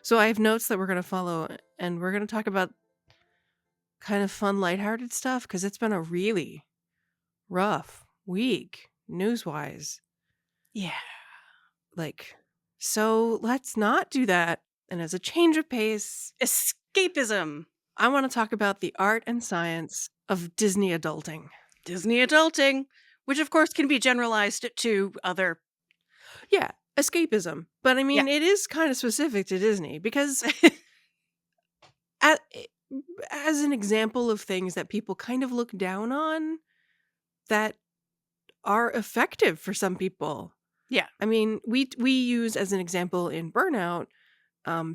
So I have notes that we're going to follow, and we're going to talk about kind of fun, lighthearted stuff because it's been a really rough week news-wise. Yeah. Like, so let's not do that. And as a change of pace, Escapism. I want to talk about the art and science of Disney adulting. Disney adulting, which of course can be generalized to other. Yeah, escapism. But I mean, Yeah. it is kind of specific to Disney because as an example of things that people kind of look down on that are effective for some people. Yeah. I mean, we use as an example in Burnout,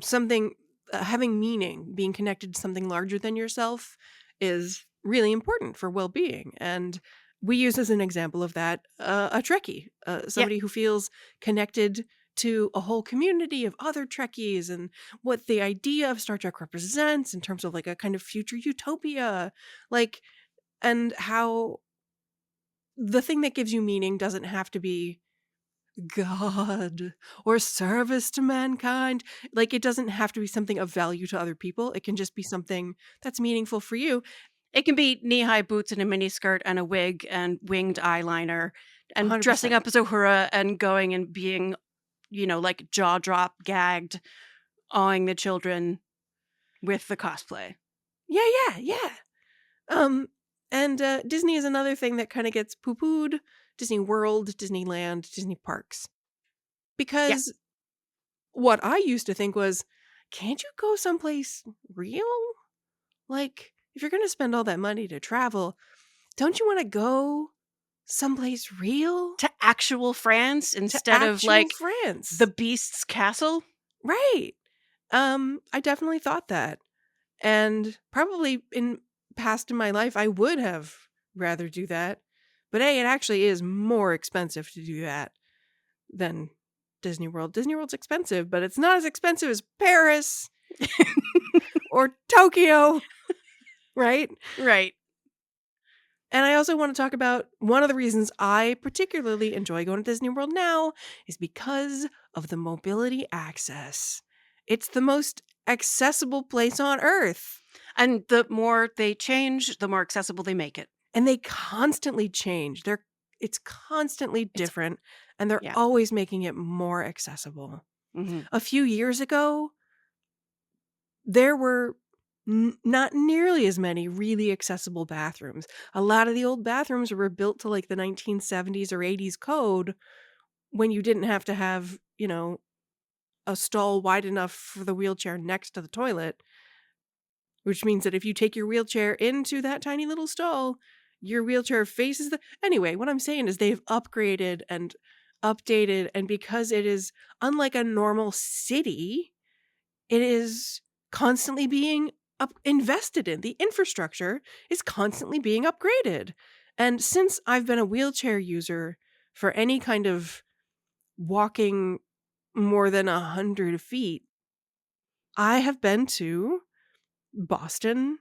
something having meaning, being connected to something larger than yourself is really important for well-being. And we use as an example of that a Trekkie, somebody who feels connected to a whole community of other Trekkies and what the idea of Star Trek represents in terms of like a kind of future utopia, like, and how the thing that gives you meaning doesn't have to be God or service to mankind. Like, it doesn't have to be something of value to other people. It can just be something that's meaningful for you. It can be knee-high boots and a miniskirt and a wig and winged eyeliner and 100%. dressing up as Uhura and going and being, like jaw drop, gagged, awing the children with the cosplay. Yeah. And Disney is another thing that kind of gets poo-pooed. Disney World, Disneyland, Disney parks. Because what I used to think was, can't you go someplace real? Like, if you're going to spend all that money to travel, don't you want to go someplace real? To actual France instead of like France. the Beast's castle? Right. I definitely thought that. And probably in my life, I would have rather do that. But it actually is more expensive to do that than Disney World. Disney World's expensive, but it's not as expensive as Paris or Tokyo. Right? Right. And I also want to talk about one of the reasons I particularly enjoy going to Disney World now is because of the mobility access. It's the most accessible place on earth. And the more they change, the more accessible they make it. And they constantly change. It's constantly different, and they're always making it more accessible. Mm-hmm. A few years ago, there were not nearly as many really accessible bathrooms. A lot of the old bathrooms were built to like the 1970s or 80s code when you didn't have to have, a stall wide enough for the wheelchair next to the toilet, which means that if you take your wheelchair into that tiny little stall, your wheelchair faces Anyway, what I'm saying is they've upgraded and updated, and because it is unlike a normal city, it is constantly being invested in. The infrastructure is constantly being upgraded. And since I've been a wheelchair user for any kind of walking more than 100 feet, I have been to Boston,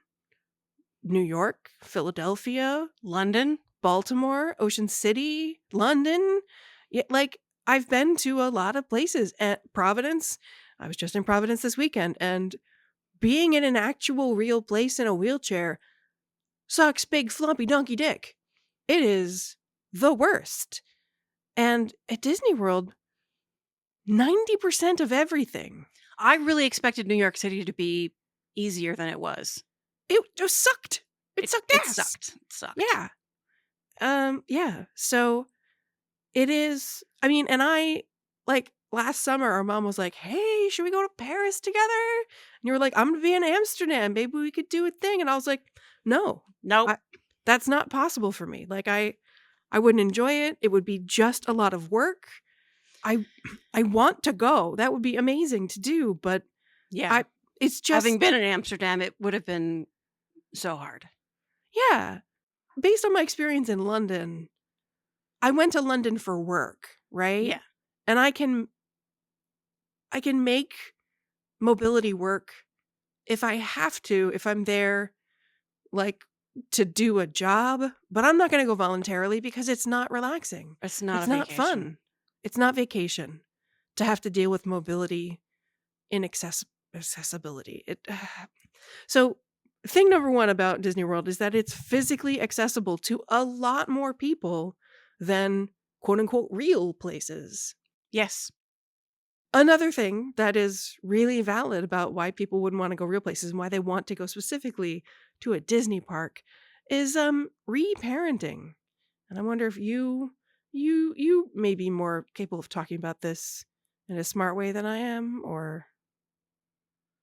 New York, Philadelphia, London, Baltimore, Ocean City, London. Yeah, like, I've been to a lot of places. At Providence, I was just in Providence this weekend, and being in an actual real place in a wheelchair sucks big floppy donkey dick. It is the worst. And at Disney World, 90% of everything. I really expected New York City to be easier than it was. It just sucked. It sucked ass. It sucked. Yeah. Yeah. So it is, I mean, and I, like, last summer, our mom was like, hey, should we go to Paris together? And you were like, I'm going to be in Amsterdam. Maybe we could do a thing. And I was like, no. Nope. That's not possible for me. Like, I wouldn't enjoy it. It would be just a lot of work. I want to go. That would be amazing to do. But yeah, it's just, having been in Amsterdam, it would have been so hard. Yeah. Based on my experience in London, I went to London for work, right? Yeah. And I can make mobility work if I have to, if I'm there, like, to do a job, but I'm not going to go voluntarily because it's not relaxing. It's not fun. It's not vacation to have to deal with mobility accessibility. So thing number one about Disney World is that it's physically accessible to a lot more people than quote unquote real places. Yes. Another thing that is really valid about why people wouldn't want to go real places and why they want to go specifically to a Disney park is reparenting. And I wonder if you may be more capable of talking about this in a smart way than I am, or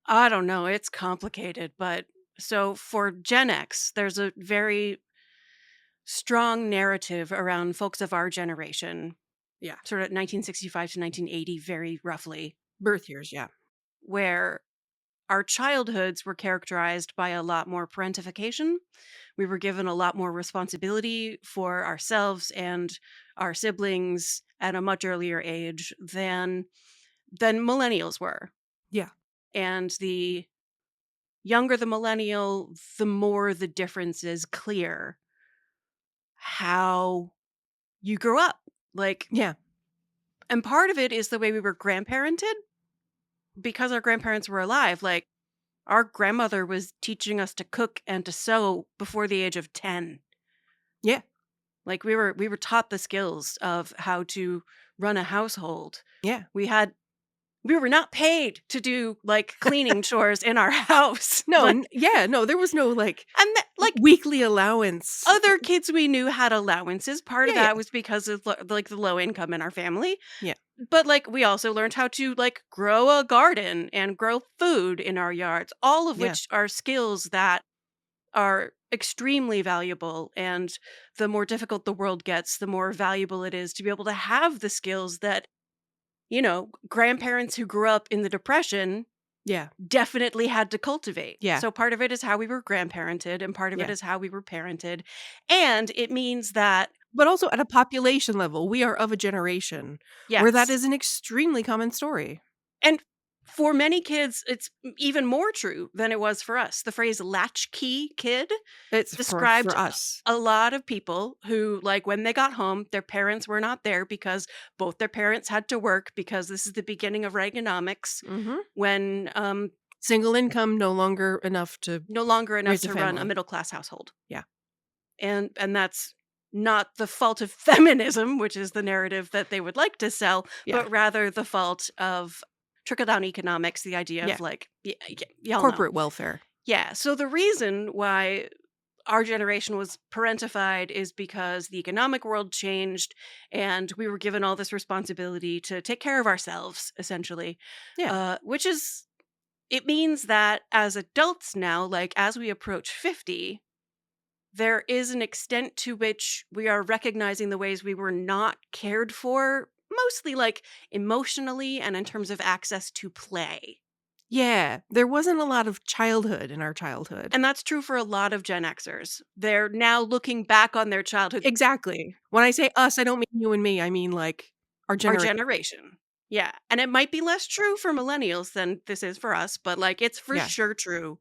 I don't know, it's complicated, but so for Gen X, there's a very strong narrative around folks of our generation, yeah, sort of 1965 to 1980, very roughly, birth years, yeah. where our childhoods were characterized by a lot more parentification. We were given a lot more responsibility for ourselves and our siblings at a much earlier age than millennials were. Yeah. And the younger the millennial, the more the difference is clear how you grew up. Like, Yeah. and part of it is the way we were grandparented because our grandparents were alive. Like, our grandmother was teaching us to cook and to sew before the age of 10. Yeah. Like, we were taught the skills of how to run a household. Yeah. We were not paid to do like cleaning chores in our house. No, Like, no, there was no and like weekly allowance. other kids we knew had allowances. Part of Yeah, yeah. that was because of like the low income in our family. Yeah. But like we also learned how to like grow a garden and grow food in our yards, all of Yeah. which are skills that are extremely valuable. And the more difficult the world gets, the more valuable it is to be able to have the skills that, grandparents who grew up in the Depression Yeah. definitely had to cultivate. Yeah. So part of it is how we were grandparented, and part of it Yeah. is how we were parented. And it means that, But also at a population level, we are of a generation where that yes. is an extremely common story. And for many kids, it's even more true than it was for us. The phrase latchkey kid It's described for us. a lot of people who, like, when they got home, their parents were not there because both their parents had to work, because this is the beginning of Reaganomics, Mhm. when Single income no longer enough to no longer enough raise a to run a family. middle class household. Yeah. And that's not the fault of feminism, which is the narrative that they would like to sell, Yeah. but rather the fault of trickle down economics, the idea Yeah. of like, y'all know. Corporate welfare. Yeah. So the reason why our generation was parentified is because the economic world changed and we were given all this responsibility to take care of ourselves, essentially. Yeah. Which is, it means that as adults now, like as we approach 50, there is an extent to which we are recognizing the ways we were not cared for, mostly like emotionally and in terms of access to play. Yeah. There wasn't a lot of childhood in our childhood. And that's true for a lot of Gen Xers. They're now looking back on their childhood, Exactly. When I say us, I don't mean you and me. I mean like our our generation. generation. Yeah. And it might be less true for millennials than this is for us, but like it's for Yeah. sure true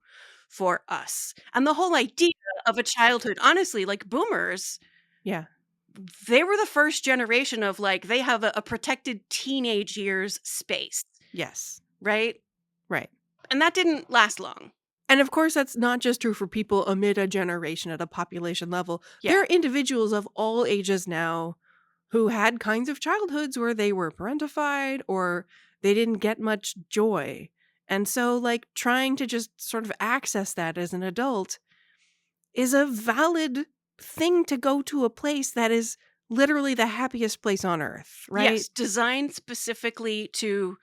for us. And the whole idea of a childhood, honestly, like boomers, Yeah. they were the first generation of like, they have a protected teenage years space, Yes. right? Right. And that didn't last long. And of course, that's not just true for people amid a generation at a population level. Yeah. There are individuals of all ages now who had kinds of childhoods where they were parentified or they didn't get much joy. And so, like, trying to just sort of access that as an adult is a valid thing to go to a place that is literally the happiest place on earth, right? Yes, designed specifically to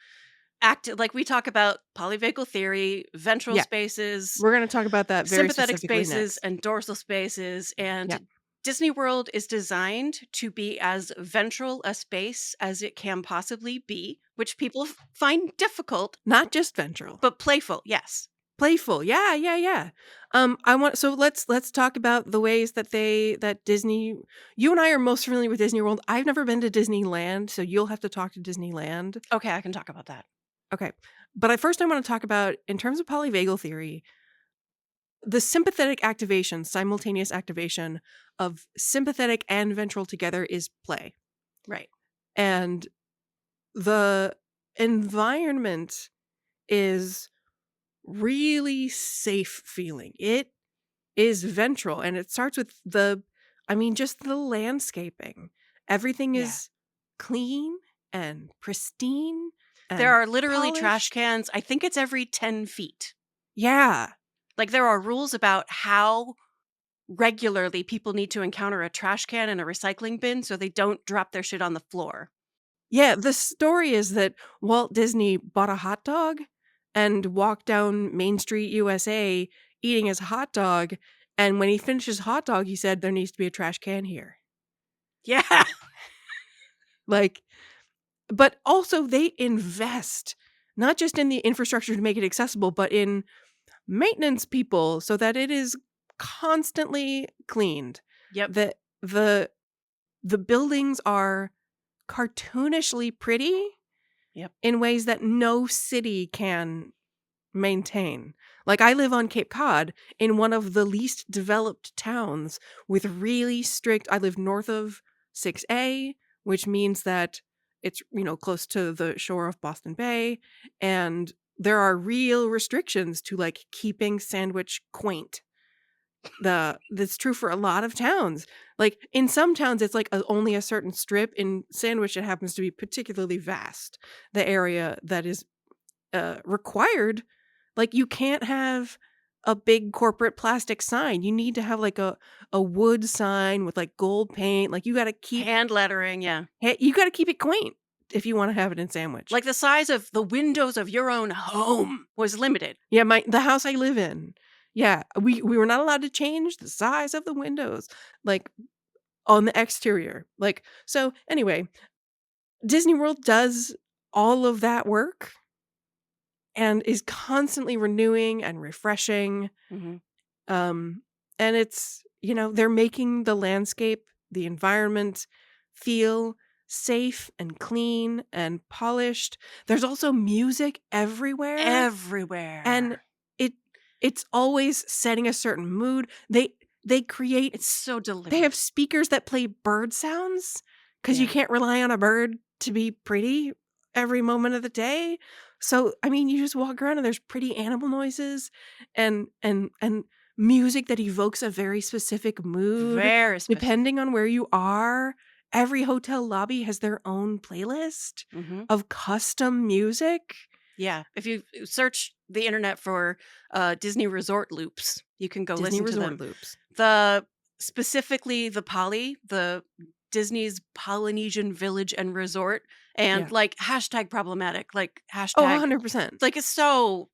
act like we talk about polyvagal theory, ventral Yeah. spaces, We're going to talk about that very sympathetic specifically spaces, next. and dorsal spaces. Yeah. And Disney World is designed to be as ventral a space as it can possibly be, which people find difficult, Not just ventral. but playful. Yes. Playful. Yeah, yeah, yeah. I want so let's talk about the ways that Disney, you and I are most familiar with Disney World. I've never been to Disneyland, so you'll have to talk to Disneyland. Okay, I can talk about that. Okay. But I want to talk about, in terms of polyvagal theory, the sympathetic activation, simultaneous activation of sympathetic and ventral together is play. Right. And the environment is really safe feeling. It is ventral, and it starts with just the landscaping. Everything Yeah. is clean and pristine There and are literally trash polished. cans. I think it's every 10 feet. Yeah. Like, there are rules about how regularly people need to encounter a trash can and a recycling bin so they don't drop their shit on the floor. Yeah, the story is that Walt Disney bought a hot dog and walked down Main Street, USA, eating his hot dog, and when he finished his hot dog, he said, "There needs to be a trash can here." Yeah. Like, but also they invest not just in the infrastructure to make it accessible, but in maintenance people so that it is constantly cleaned. Yep. The the buildings are cartoonishly pretty Yep. in ways that no city can maintain. Like, I live on Cape Cod in one of the least developed towns with really strict I live north of 6A, which means that it's, close to the shore of Boston Bay, and there are real restrictions to, like, keeping Sandwich quaint. That's true for a lot of towns. Like, in some towns, it's, like, only a certain strip. In Sandwich, it happens to be particularly vast, the area that is, required. Like, you can't have a big corporate plastic sign. You need to have, like, a wood sign with, like, gold paint. Like, Hand lettering, yeah. you gotta keep it quaint if you wanna have it in Sandwich. Like, the size of the windows of your own home was limited. Yeah, the house I live in. Yeah, we were not allowed to change the size of the windows, like, on the exterior. Like, so anyway, Disney World does all of that work and is constantly renewing and refreshing. Mhm. Um, and it's, they're making the landscape, the environment feel safe and clean and polished. There's also music everywhere, and Everywhere. it it's always setting a certain mood. They create It's so they have deliberate. speakers that play bird sounds because you Yeah. can't rely on a bird to be pretty every moment of the day. So, you just walk around and there's pretty animal noises and music that evokes a very specific mood Very specific. depending on where you are. Every hotel lobby has their own playlist Mhm. of custom music. Yeah. If you search the internet for, Disney resort loops, you can go Disney listen to resort them. loops. Specifically the Disney's Polynesian Village and Resort, and, Yeah. like, hashtag problematic, like, Oh, hashtag 100%. like, it's so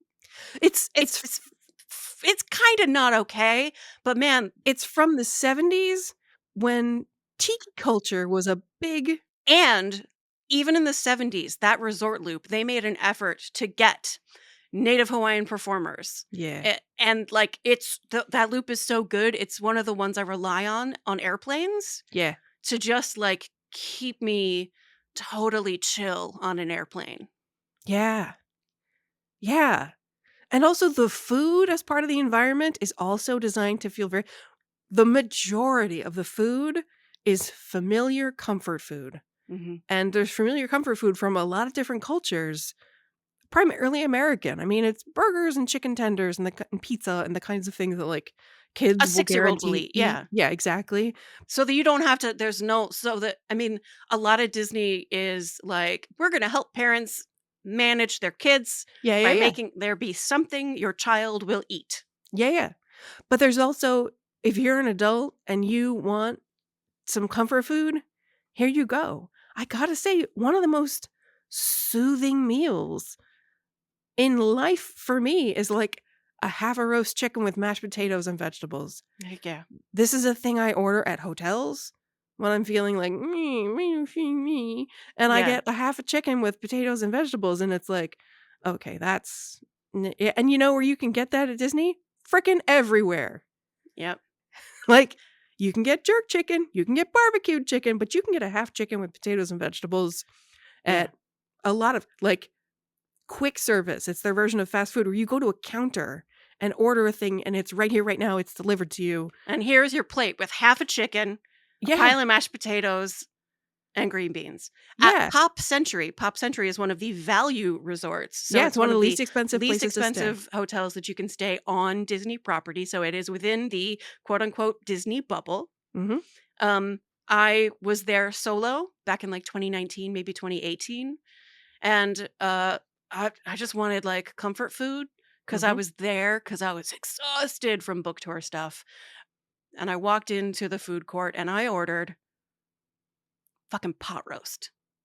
It's it's it's it's it's kinda not okay, but man. It's from the '70s when tiki culture was a big. And even in the 70s, that resort loop, they made an effort to get Native Hawaiian performers. Yeah. And like that loop is so good. It's one of the ones I rely on airplanes Yeah. to just like keep me totally chill on an airplane. Yeah. Yeah. And also the food as part of the environment is also designed to feel very the majority of the food is familiar comfort food. Mhm. And there's familiar comfort food from a lot of different cultures, primarily American. It's burgers and chicken tenders and and pizza and the kinds of things that, like, A kids will 6-year-old will guarantee eat, eat. yeah. Yeah, exactly. So that you don't have to there's no so that I mean, a lot of Disney is like, "We're gonna help parents manage their kids Yeah, yeah, by yeah. making there be something your child will eat." Yeah, yeah. But there's also, if you're an adult and you want some comfort food, here you go. I gotta say, one of the most soothing meals in life for me is like a half a roast chicken with mashed potatoes and vegetables. Heck yeah. This is a thing I order at hotels when I'm feeling like me, and I Yeah. get a half a chicken with potatoes and vegetables, and it's like, okay, yeah, and you know where you can get that at Disney? Frickin' everywhere. Yep. Like, you can get jerk chicken, you can get barbecued chicken, but you can get a half chicken with potatoes and vegetables Yeah. at a lot of, like, quick service. It's their version of fast food where you go to a counter and order a thing and it's right here, right now, it's delivered to you. And here's your plate with half a chicken, a Yeah. pile of mashed potatoes, and green beans. At Yeah. Pop Century is one of the value resorts. So Yeah, it's it's one one of the of the least expensive least places to stay. expensive hotels that you can stay on Disney property. So it is within the quote unquote Disney bubble. Mhm. Um, I was there solo back in like 2019, maybe 2018. And I just wanted like comfort food because I Mhm. was there because I was exhausted from book tour stuff. And I walked into the food court and I ordered fucking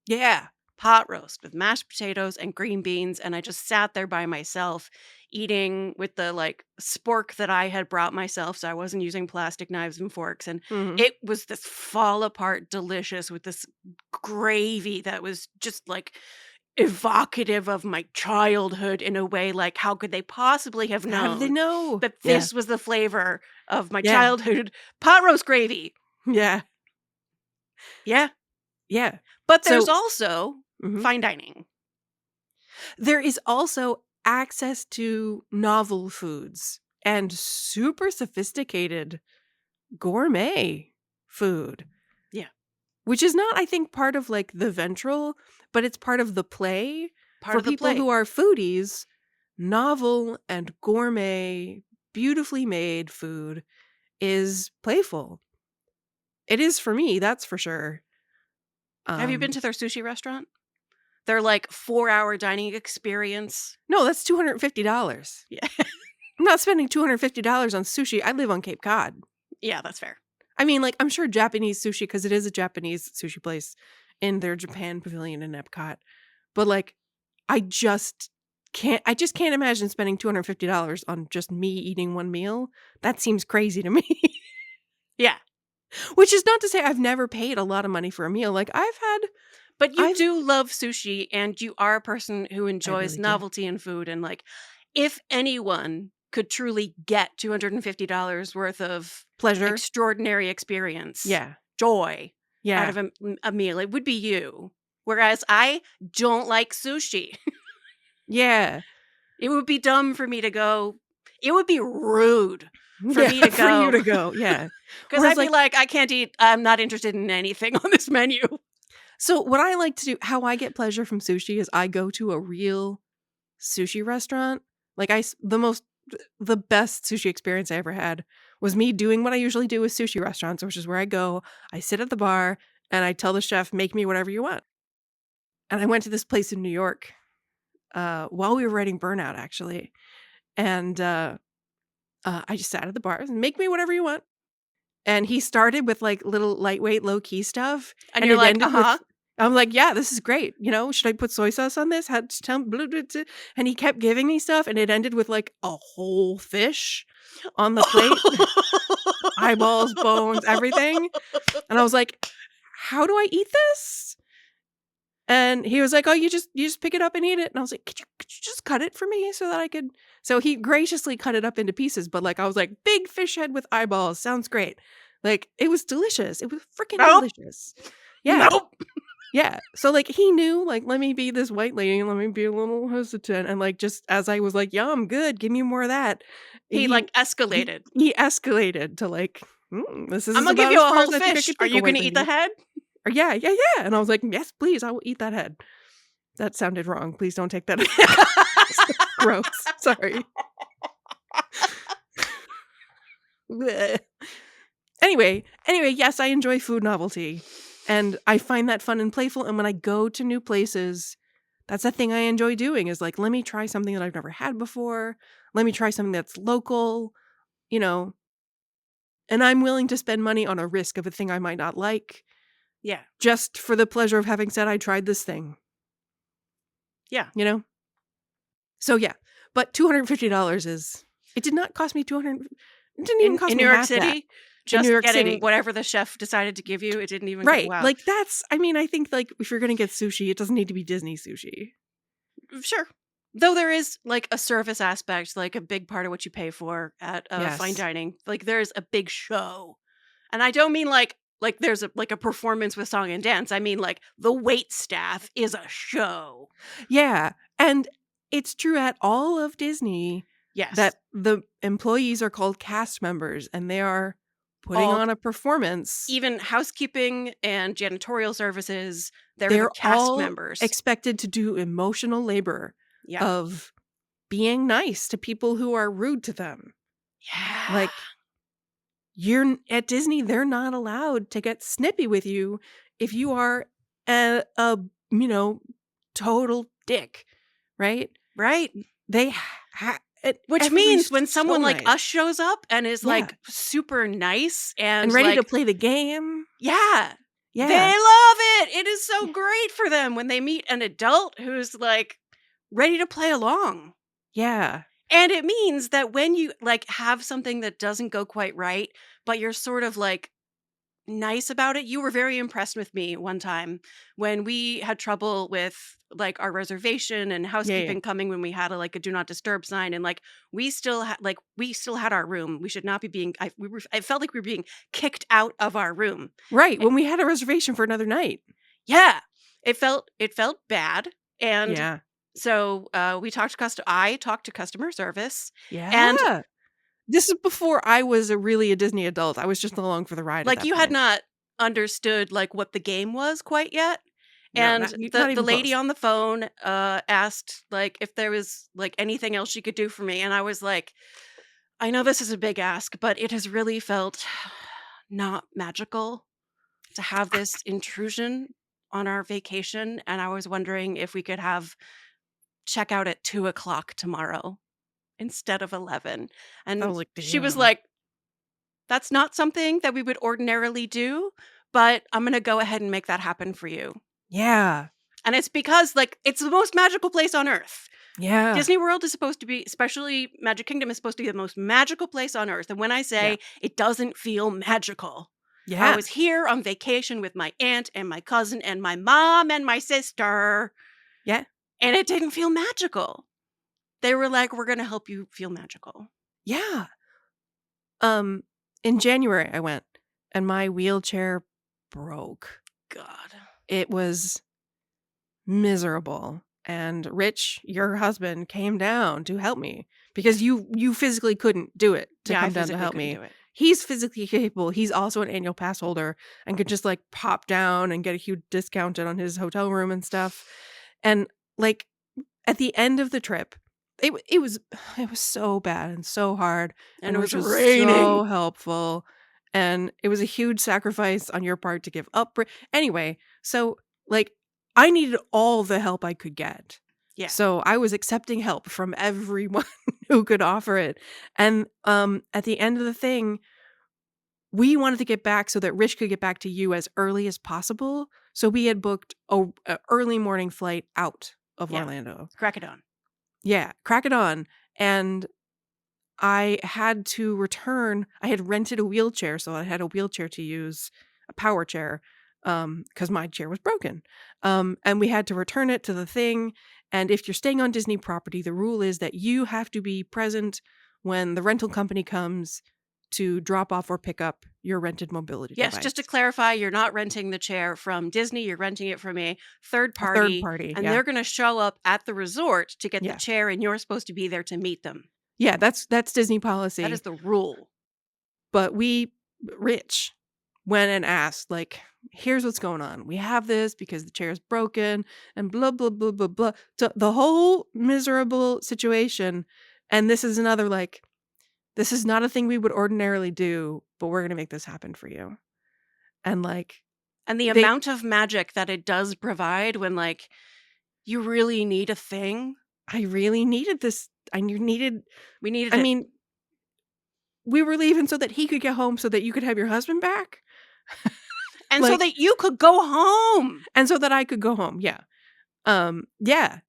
Yeah. pot roast with mashed potatoes and green beans. And I just sat there by myself eating with the like spork that I had brought myself. So I wasn't using plastic knives and forks. And Mhm. it was this fall apart delicious with this gravy that was just like evocative of my childhood in a way. Like, how could they possibly have How did they known know? that Yeah. this was the flavor of my Yeah. childhood pot roast gravy? Yeah. Yeah. Yeah. But there's So also mhm. fine dining. There is also access to novel foods and super sophisticated gourmet food, Yeah. which is not, I think, part of like the ventral, but it's part of the play Part for of the people play. who are foodies. Novel and gourmet, beautifully made food is playful. It is for me, that's for sure. Have you been Um, to their sushi restaurant? Their like 4-hour dining experience. no, that's $250. Yeah. I'm not spending $250 on sushi. I live on Cape Cod. Yeah, that's fair. I mean, like, I'm sure Japanese sushi, because it is a Japanese sushi place in their Japan pavilion in Epcot. But like, I just can't imagine spending $250 on just me eating one meal. That seems crazy to me. Yeah. Which is not to say I've never paid a lot of money for a meal. Like But you I've do love sushi and you are a person who I enjoys really do. novelty in food. And like, if anyone could truly get $250 worth of Pleasure. extraordinary experience, Yeah. joy out Yeah. of a meal, it would be you. Whereas I don't like sushi. Yeah. It would be dumb for me to go. It would be rude for Yeah. me to For you go to go. Yeah. because Whereas I'd be like, like, I can't eat. I'm not interested in anything on this menu. so what I like to do, how I get pleasure from sushi is I go to a real sushi restaurant. Like the best sushi experience I ever had was me doing what I usually do with sushi restaurants, which is where I go, I sit at the bar and I tell the chef, make me whatever you want. And I went to this place in New York while we were writing Burnout, actually. And I just sat at the bar and make me whatever you want. And he started with like little lightweight, low key stuff. And And you're it like, ended uh huh. with, I'm like, yeah, this is great. You know, should I put soy sauce on this? And he kept giving me stuff. And it ended with like a whole fish on the plate, eyeballs, bones, everything. And I was like, how do I eat this? And he was like, oh, you just pick it up and eat it. And I was like, could you just cut it for me so that I could? So he graciously cut it up into pieces. But like, I was like, big fish head with eyeballs. Sounds great. Like, it was delicious. It was freaking Nope. delicious. Yeah. Nope. Yeah. So like, he knew, like, let me be this white lady and let me be a little hesitant. And like, just as I was like, yum, good. Give me more of that. He like escalated. He escalated to like, this I'm is gonna give about you as a far whole as I think I fish. could Are take a you white gonna eat the lady. head? Or, yeah. And I was like, yes, please, I will eat that head. That sounded wrong. Please don't take that. Gross. Sorry. Bleh. Anyway, yes, I enjoy food novelty. And I find that fun and playful. And when I go to new places, that's a thing I enjoy doing is like, let me try something that I've never had before. Let me try something that's local, you know. And I'm willing to spend money on a risk of a thing I might not like Yeah. just for the pleasure of having said I tried this thing, Yeah. you know? So yeah, but $250 is, it did not cost me 200, it didn't even cost In me New York half that City, in New just York getting City. whatever the chef decided to give you, it didn't even Right. wow. Like I mean, I think like if you're going to get sushi, it doesn't need to be Disney sushi. Sure. Though there is like a service aspect, like a big part of what you pay for at fine Yes. dining. Like there's a big show. And I don't mean like there's a performance with song and dance. I mean like the wait staff is a show. Yeah. And it's true at all of Disney Yes. that the employees are called cast members and they are putting all on a performance. even housekeeping and janitorial services, they're the They're cast all members. expected to do emotional labor Yeah. of being nice to people who are rude to them. Yeah. Like, at Disney, they're not allowed to get snippy with you if you are a total dick, right? Right. They Which means everybody's when someone so like nice. us shows up and is, Yeah. like, super nice And and, ready to like play the game. yeah. They Yeah. love it! It is so Yeah. great for them when they meet an adult who's, like, ready to play along. Yeah. And it means that when you, like, have something that doesn't go quite right, but you're sort of, like, nice about it. You were very impressed with me one time when we had trouble with, like, our reservation and Yeah. housekeeping coming when we had a do not disturb sign, and, like, we still had our room. We should not be being I felt like we were being kicked out of our room. Right, Eh when we had a reservation for another night. Yeah. It felt bad, and Yeah. so, I talked to customer service, and, Yeah. This is before I was really a Disney adult. I was just along for the ride at like, that you had point. not understood, like, what the game was quite yet. No, And not the even lady close. on the phone, asked, like, if there was, like, anything else she could do for me, and I was like, "I know this is a big ask, but it has really felt not magical to have this intrusion on our vacation, and I was wondering if we could have checkout at 2 o'clock tomorrow instead of 11." I And was like, she was "Damn." like, "That's not something that we would ordinarily do, but I'm gonna go ahead and make that happen for you." Yeah. And it's because, like, it's the most magical place on earth. Yeah. Disney World is supposed to be, especially Magic Kingdom, is supposed to be the most magical place on earth. And when I Yeah. say it doesn't feel magical, I Yeah. was here on vacation with my aunt and my cousin and my mom and my sister, Yeah. and it didn't feel magical. They were like, "We're going to help you feel magical." Yeah. Um, in January, I went, and my wheelchair broke. God. It was miserable, and Rich, your husband, came down to help me because you physically couldn't do it to Yeah, I come down to physically help couldn't me. do it. He's physically capable. He's also an annual pass holder and could just, like, pop down and get a huge discounted on his hotel room and stuff, and, like, at the end of the trip, it was it was so bad and so hard, And and it was Rich was so raining. helpful, and it was a huge sacrifice on your part to give up. Anyway, so, like, I needed all the help I could get. Yeah. So I was accepting help from everyone who could offer it. And at the end of the thing, we wanted to get back so that Rich could get back to you as early as possible. So we had booked a early morning flight out of Yeah. Orlando. Crack it on. Yeah, crack it on. And I had to return. I had rented a wheelchair, so I had a wheelchair to use, a power chair, because my chair was broken. And we had to return it to the thing. And if you're staying on Disney property, the rule is that you have to be present when the rental company comes to drop off or pick up your rented mobility Yes, device. just to clarify, you're not renting the chair from Disney, you're renting it from a third A third party, party, and yeah. they're gonna show up at the resort to get the Yeah. chair, and you're supposed to be there to meet them. Yeah, that's Disney That policy. is the rule. But Rich went and asked, like, here's what's going on. We have this because the chair is broken and blah, blah, blah, blah, blah. So the whole miserable situation. And this is another, like, this is not a thing we would ordinarily do, but we're going to make this happen for you. And, like, And the they, amount of magic that it does provide when, like, you really need a thing. I really needed this. We needed it. I mean, we were leaving so that he could get home so that you could have your husband back. And so Like, that you could go home. and so that I could go home. Yeah. Yeah.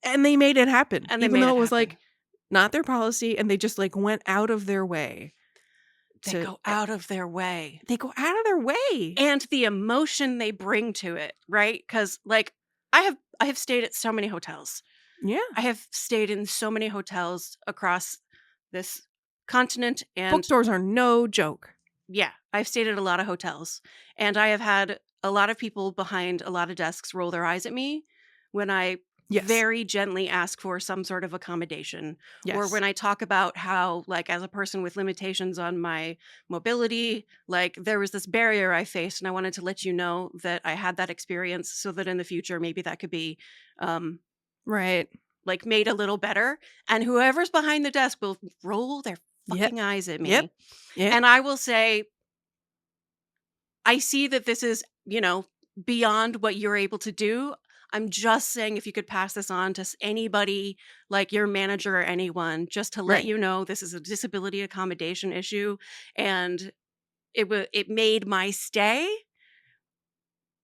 And they made it happen, And they even made though it it was, happen. like, not their policy, and they just, like, went out of their way They to go out of their way. they go out of their way. And the emotion they bring to it, right? Because, like, I have stayed at so many hotels. Yeah. I have stayed in so many hotels across this continent, and Bookstores are no joke. yeah, I've stayed at a lot of hotels, and I have had a lot of people behind a lot of desks roll their eyes at me when I Yes. very gently ask for some sort of accommodation. Or Yes. when I talk about how, like, as a person with limitations on my mobility, like, there was this barrier I faced, and I wanted to let you know that I had that experience so that in the future, maybe that could be, um, Right. like, made a little better. And whoever's behind the desk will roll their Yep. fucking eyes at Yep. me. Yep. And I will say, I see that this is, beyond what you're able to do. I'm just saying if you could pass this on to anybody, like your manager or anyone, just to let Right. you know this is a disability accommodation issue, and it made my stay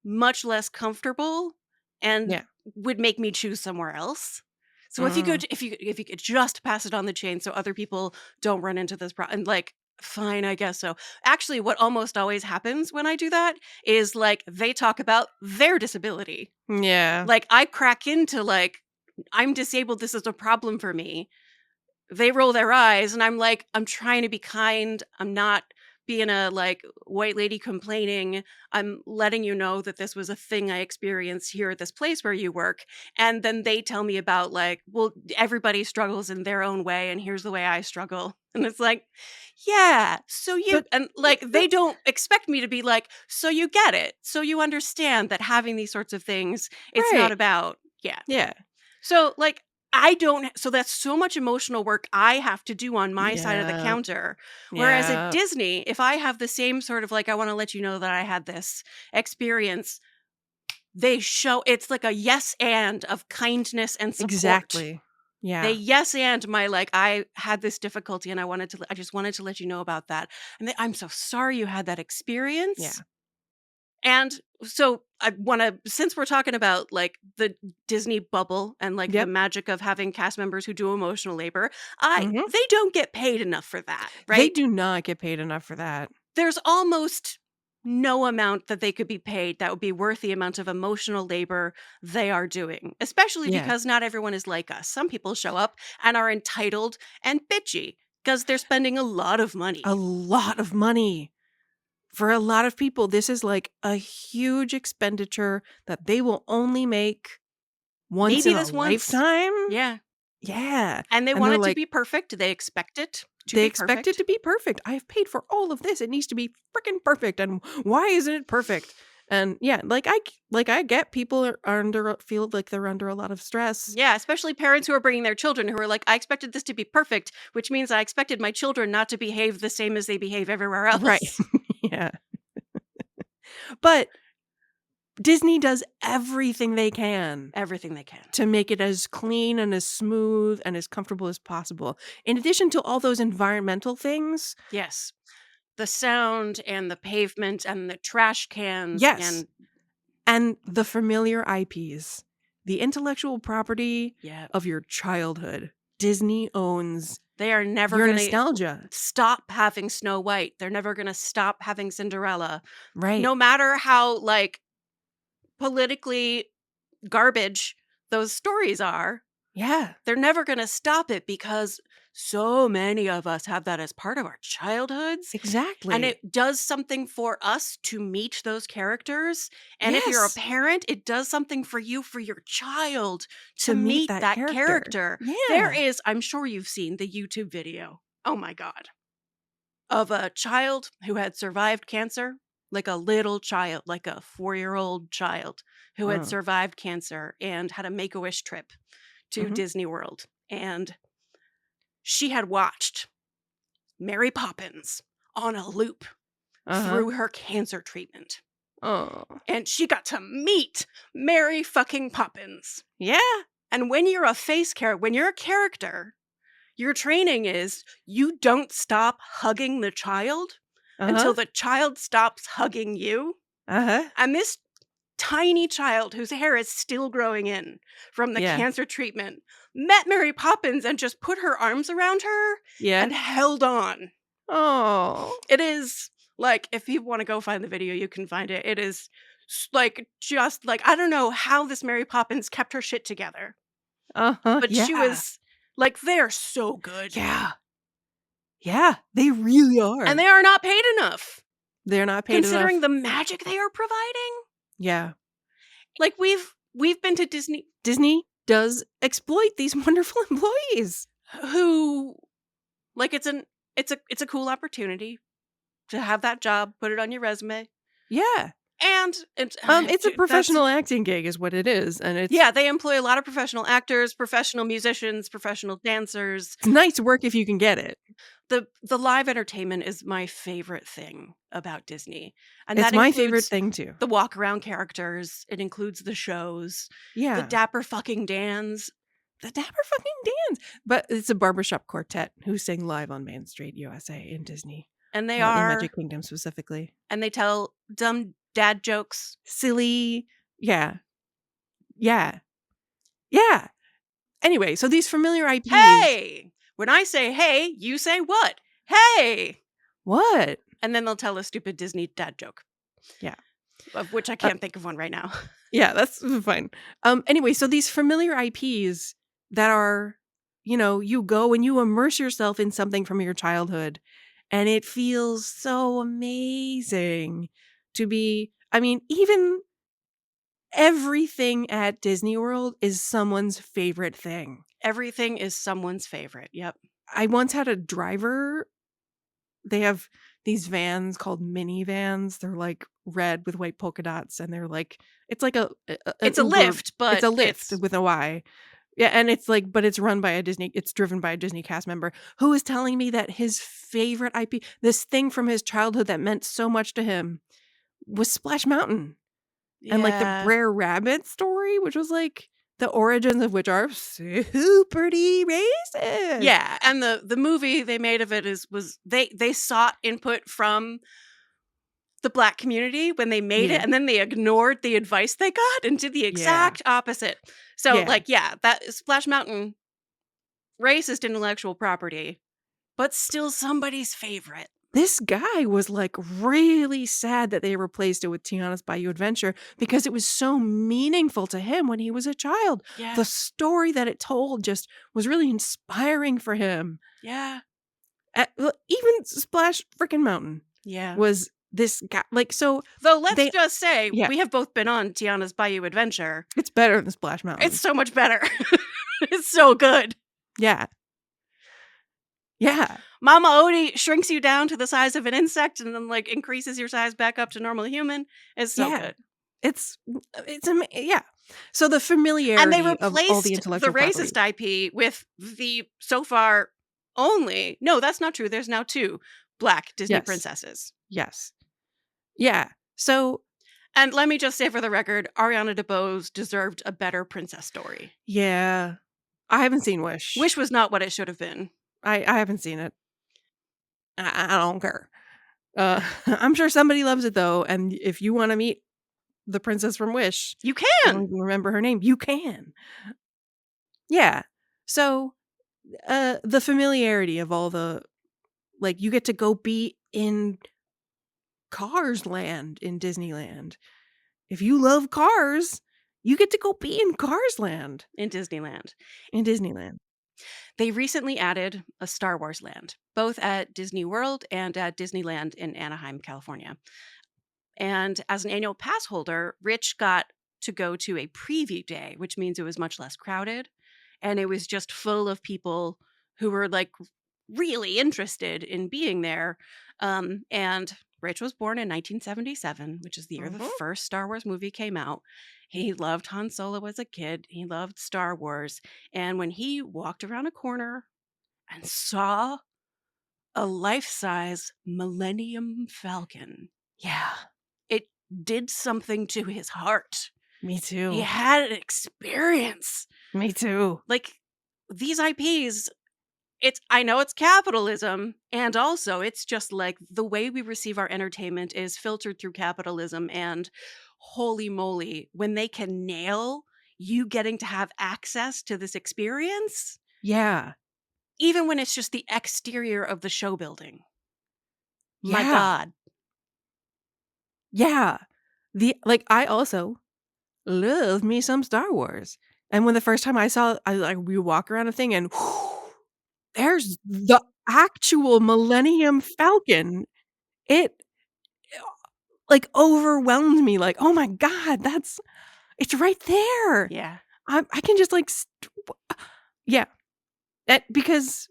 much less comfortable and Yeah. would make me choose somewhere else. So Mm. if you could just pass it on the chain so other people don't run into this problem, and like, fine, I guess so. Actually, what almost always happens when I do that is like they talk about their disability. Yeah. Like I crack into like, I'm disabled, this is a problem for me. They roll their eyes and I'm like, I'm trying to be kind. I'm not being a like white lady complaining. I'm letting you know that this was a thing I experienced here at this place where you work. And then they tell me about like, well, everybody struggles in their own way and here's the way I struggle. And it's like, yeah, so you But and like they don't expect me to be like, so you get it. So you understand that having these sorts of things, it's not right. about, yeah. Yeah. So, like, I don't so that's so much emotional work I have to do on my side of the Yeah. counter. Whereas at Yeah. Disney, if I have the same sort of like, I want to let you know that I had this experience, they show it's like a yes and of kindness and support. Exactly. They Yeah. yes and my like, I had this difficulty and I just wanted to let you know about that. And I'm so sorry you had that Yeah. experience. And so I wanna since we're talking about, like, the Disney bubble and, like, the Yep. magic of having cast members who do emotional labor, I Mhm. they don't get paid enough for that, They right? do not get paid enough for that. There's almost no amount that they could be paid that would be worth the amount of emotional labor they are doing, especially Yeah. because not everyone is like us. Some people show up and are entitled and bitchy because 'cause they're spending a lot of A money. lot of money. For a lot of people, this is like a huge expenditure that they will only make once Maybe in a this once. lifetime. Yeah. Yeah. And they And want they're it to like, be perfect. They expect it to they be expect it perfect. to be perfect. I have paid for all of this. It needs to be freaking perfect. And why isn't it perfect? And yeah, like I get people are under feel like they're under a lot of stress. Yeah, especially parents who are bringing their children who are like, I expected this to be perfect, which means I expected my children not to behave the same as they behave everywhere Right. else. Yeah. But Disney does everything they can Everything they can. to make it as clean and as smooth and as comfortable as possible. In addition to all those environmental things, Yes. The sound and the pavement and the trash cans yes, and and the familiar IPs, the intellectual property yeah, of your childhood. Disney owns they are never your going to nostalgia, stop having Snow White. They're never going to stop having Cinderella. right? No matter how like politically garbage those stories are, Yeah, they're never gonna stop it because so many of us have that as part of our childhoods, and exactly. it does something for us to meet those characters, and if you're a Yes, parent, it does something for you for your child to to meet meet that that character. character. There Yeah. is I'm sure you've seen the YouTube video, oh my god, of a child who had survived cancer, like a little child, like a 4-year-old child who had Oh. survived cancer and had a Make-A-Wish trip to Mhm. Disney World, and she had watched Mary Poppins on a loop Uh-huh. through her cancer treatment. Oh. And she got to meet Mary fucking Poppins. Yeah. And when you're a when you're a character, your training is you don't stop hugging the child Uh-huh. until the child stops hugging you. Uh-huh. And this tiny child whose hair is still growing in from the Yeah. cancer treatment met Mary Poppins and just put her arms around her Yeah. and held on. Oh. It is like, if you want to go find the video, you can find it. It is like, just like, I don't know how this Mary Poppins kept her shit together, Uh-huh. but she Yeah. was like, they're so good Yeah. Yeah. They really and are. they are not paid enough They're not paid considering enough. the magic they are providing. Yeah. Like we've been to Disney. Disney? does exploit these wonderful employees. Who, like, it's a cool opportunity to have that job, put it on your resume, Yeah. and It's a professional acting gig is what it is, and yeah, they employ a lot of professional actors, professional musicians, professional dancers. it's nice work if you can get it. The live entertainment is my favorite thing about Disney, and It's that my favorite includes thing too. the walk around characters, it includes the shows, the Yeah. Dapper fucking Dans. The Dapper fucking Dans. But it's a barbershop quartet who sing live on Main Street, USA in Disney. And they In are Magic Kingdom specifically. and they tell dumb dad jokes. Silly. Yeah. Yeah. Yeah. Anyway, so these familiar IPs. Hey! When I say hey, you say what? Hey! What? And then they'll tell a stupid Disney dad joke. Yeah. Of which I can't think of one right now. Yeah, that's fine. Anyway, so these familiar IPs that are, you go and you immerse yourself in something from your childhood, and it feels so amazing to be. I mean, even everything at Disney World is someone's favorite thing. Everything is someone's favorite. Yep. I once had a driver. They have these vans called minivans. They're like red with white polka dots, and they're like it's like it's a lift, but it's a lift with a Y. Yeah, and it's like, but it's run by it's driven by a Disney cast member who was telling me that his favorite IP, this thing from his childhood that meant so much to him, was Splash Mountain. yeah. And like the Brer Rabbit story, which was like the origins of which are super racist. Yeah, and the movie they made of it was they sought input from the Black community when they made it, and then they ignored the advice they got and did the exact opposite. So that Splash Mountain, racist intellectual property, but still somebody's favorite. This guy was like really sad that they replaced it with Tiana's Bayou Adventure because it was so meaningful to him when he was a child. Yeah. The story that it told just was really inspiring for him. Yeah. Even Splash freaking Mountain. Yeah. Was this guy like so? Though let's just say we have both been on Tiana's Bayou Adventure. It's better than Splash Mountain. It's so much better. It's so good. Yeah. Yeah. Mama Odie shrinks you down to the size of an insect and then like increases your size back up to normal human. It's so good. It's yeah. So the familiarity and they of all replaced the intellectual the racist IP with the so far only. No, that's not true. There's now 2 Black Disney princesses. Yes. Yeah. So, and let me just say for the record, Ariana DeBose deserved a better princess story. Yeah. I haven't seen Wish. Wish was not what it should have been. I haven't seen it. I don't care. I'm sure somebody loves it though, and if you want to meet the princess from Wish, you I can. don't remember her name. You can. Yeah. So, the familiarity of all the, like, you get to go be in Cars Land in Disneyland. If you love cars, you get to go be in Cars Land in Disneyland. In Disneyland. They recently added a Star Wars land, both at Disney World and at Disneyland in Anaheim, California. And as an annual pass holder, Rich got to go to a preview day, which means it was much less crowded. And it was just full of people who were like really interested in being there. And Rich was born in 1977, which is the year the first Star Wars movie came out. He loved Han Solo as a kid. He loved Star Wars. And when he walked around a corner and saw a life-size Millennium Falcon, it did something to his heart. Me too. He had an experience. Me too. Like, these IPs, I know it's capitalism, and also it's just like the way we receive our entertainment is filtered through capitalism, and holy moly, when they can nail you getting to have access to this experience. Yeah. Even when it's just the exterior of the show building. Yeah. My God. Yeah. I also love me some Star Wars. And when the first time I saw, we walk around a thing and there's the actual Millennium Falcon. It like overwhelmed me. Like, oh my God, it's right there. Yeah. I can just like, yeah, because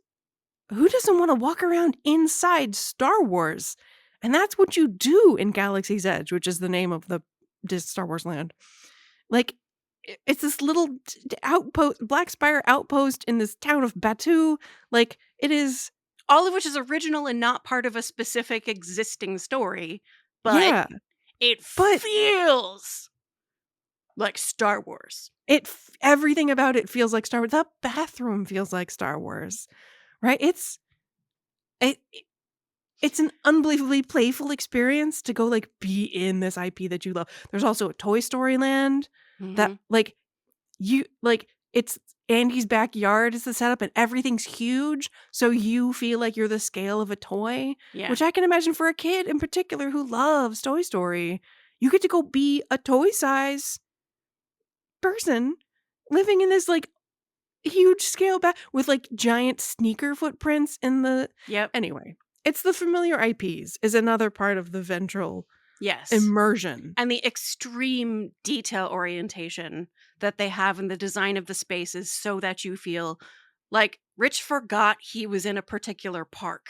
who doesn't want to walk around inside Star Wars? And that's what you do in Galaxy's Edge, which is the name of the Star Wars land. Like, it's this little outpost, Black Spire outpost in this town of Batu. Like, it is. All of which is original and not part of a specific existing story, but Yeah. it But feels like Star Wars. Everything about it feels like Star Wars. The bathroom feels like Star Wars, right? It's an unbelievably playful experience to go like be in this IP that you love. There's also a Toy Story land that like it's Andy's backyard is the setup and everything's huge, so you feel like you're the scale of a toy, which I can imagine for a kid in particular who loves Toy Story. You get to go be a toy size person living in this like huge scale with like giant sneaker footprints in the anyway. It's the familiar IPs is another part of the ventral immersion. And the extreme detail orientation that they have in the design of the spaces so that you feel like Rich forgot he was in a particular park.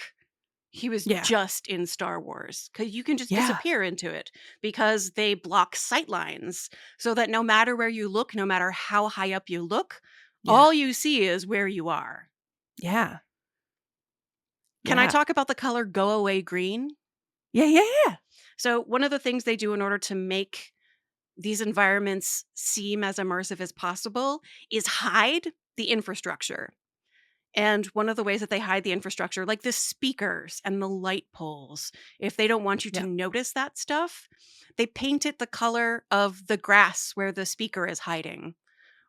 He was just in Star Wars because you can just disappear into it because they block sight lines so that no matter where you look, no matter how high up you look, all you see is where you are. Yeah. Can I talk about the color Go Away Green? Yeah. So one of the things they do in order to make these environments seem as immersive as possible is hide the infrastructure. And one of the ways that they hide the infrastructure, like the speakers and the light poles, if they don't want you to notice that stuff, they paint it the color of the grass where the speaker is hiding.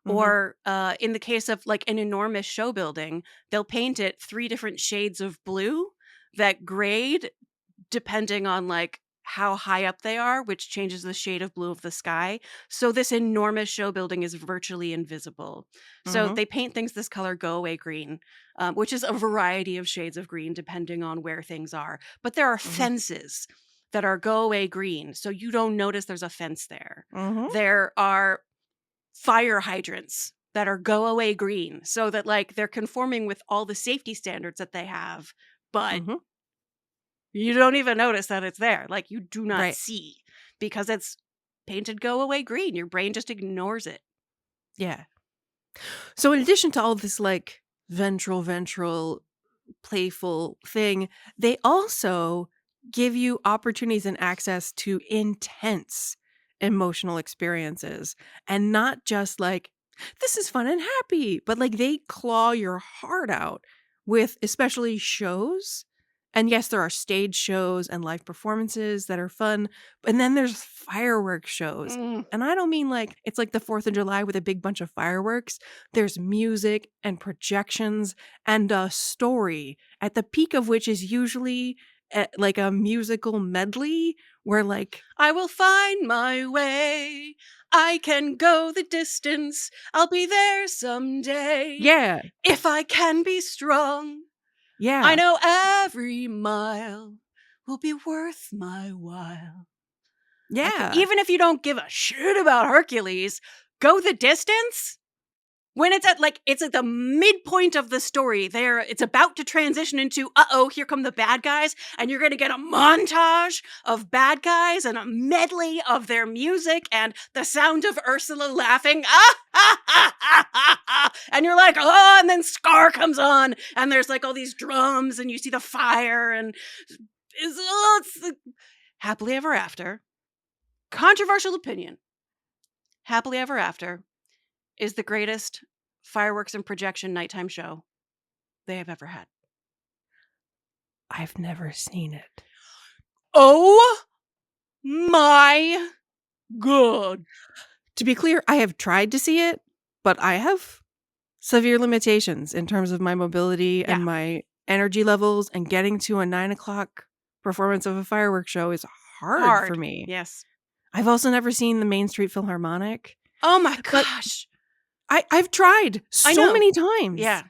Or in the case of like an enormous show building, they'll paint it 3 different shades of blue that grade depending on like how high up they are, which changes the shade of blue of the sky. So this enormous show building is virtually invisible. So they paint things this color Go Away Green, which is a variety of shades of green depending on where things are. But there are fences that are Go Away Green, so you don't notice there's a fence there. There are fire hydrants that are Go Away Green, so that like they're conforming with all the safety standards that they have, but you don't even notice that it's there. Like you do not see because it's painted Go Away Green. Your brain just ignores it. Yeah. So in addition to all this like ventral playful thing, they also give you opportunities and access to intense emotional experiences, and not just like this is fun and happy, but like they claw your heart out with especially shows. And yes, there are stage shows and live performances that are fun, and then there's fireworks shows. And I don't mean like it's like the 4th of July with a big bunch of fireworks. There's music and projections and a story, at the peak of which is usually like a musical medley where like I will find my way. I can go the distance. I'll be there someday. Yeah. If I can be strong. Yeah. I know every mile will be worth my while. Yeah. Even if you don't give a shit about Hercules, go the distance. When it's at the midpoint of the story, it's about to transition into, here come the bad guys, and you're going to get a montage of bad guys and a medley of their music and the sound of Ursula laughing, and you're like, oh, and then Scar comes on, and there's like all these drums, and you see the fire, and it's Happily Ever After. Controversial opinion. Happily Ever After is the greatest fireworks and projection nighttime show they have ever had. I've never seen it. Oh my God. To be clear, I have tried to see it, but I have severe limitations in terms of my mobility and my energy levels, and getting to a 9:00 performance of a fireworks show is hard for me. Yes. I've also never seen the Main Street Philharmonic. Oh my gosh. I've tried so many times. Yeah.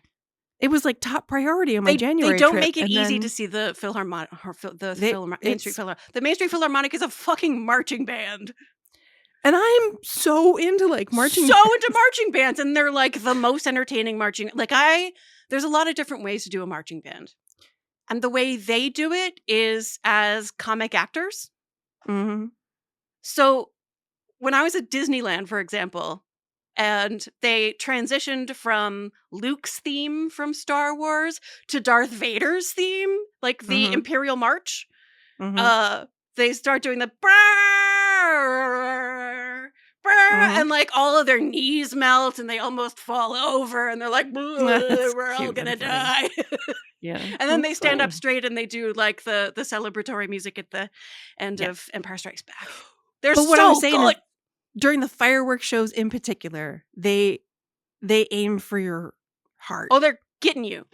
It was like top priority on my January They don't trip, make it easy then to see the Philharmonic, Main Street Philharmonic. The Main Street Philharmonic is a fucking marching band. And I'm so into like marching so bands. into marching bands, and they're like the most entertaining marching. There's a lot of different ways to do a marching band. And the way they do it is as comic actors. Mhm. So when I was at Disneyland, for example, and they transitioned from Luke's theme from Star Wars to Darth Vader's theme, like the Mhm. Imperial March, Mhm. they start doing the brrrr, brrrr, Mhm. and like all of their knees melt and they almost fall over and they're like, That's we're all cute gonna and funny. die. Yeah. And then they That's stand up funny. straight and they do like the celebratory music at the end Yeah. of Empire Strikes Back. They're But what I was so saying is good. during the fireworks shows in particular, they aim for your heart. Oh, they're getting you.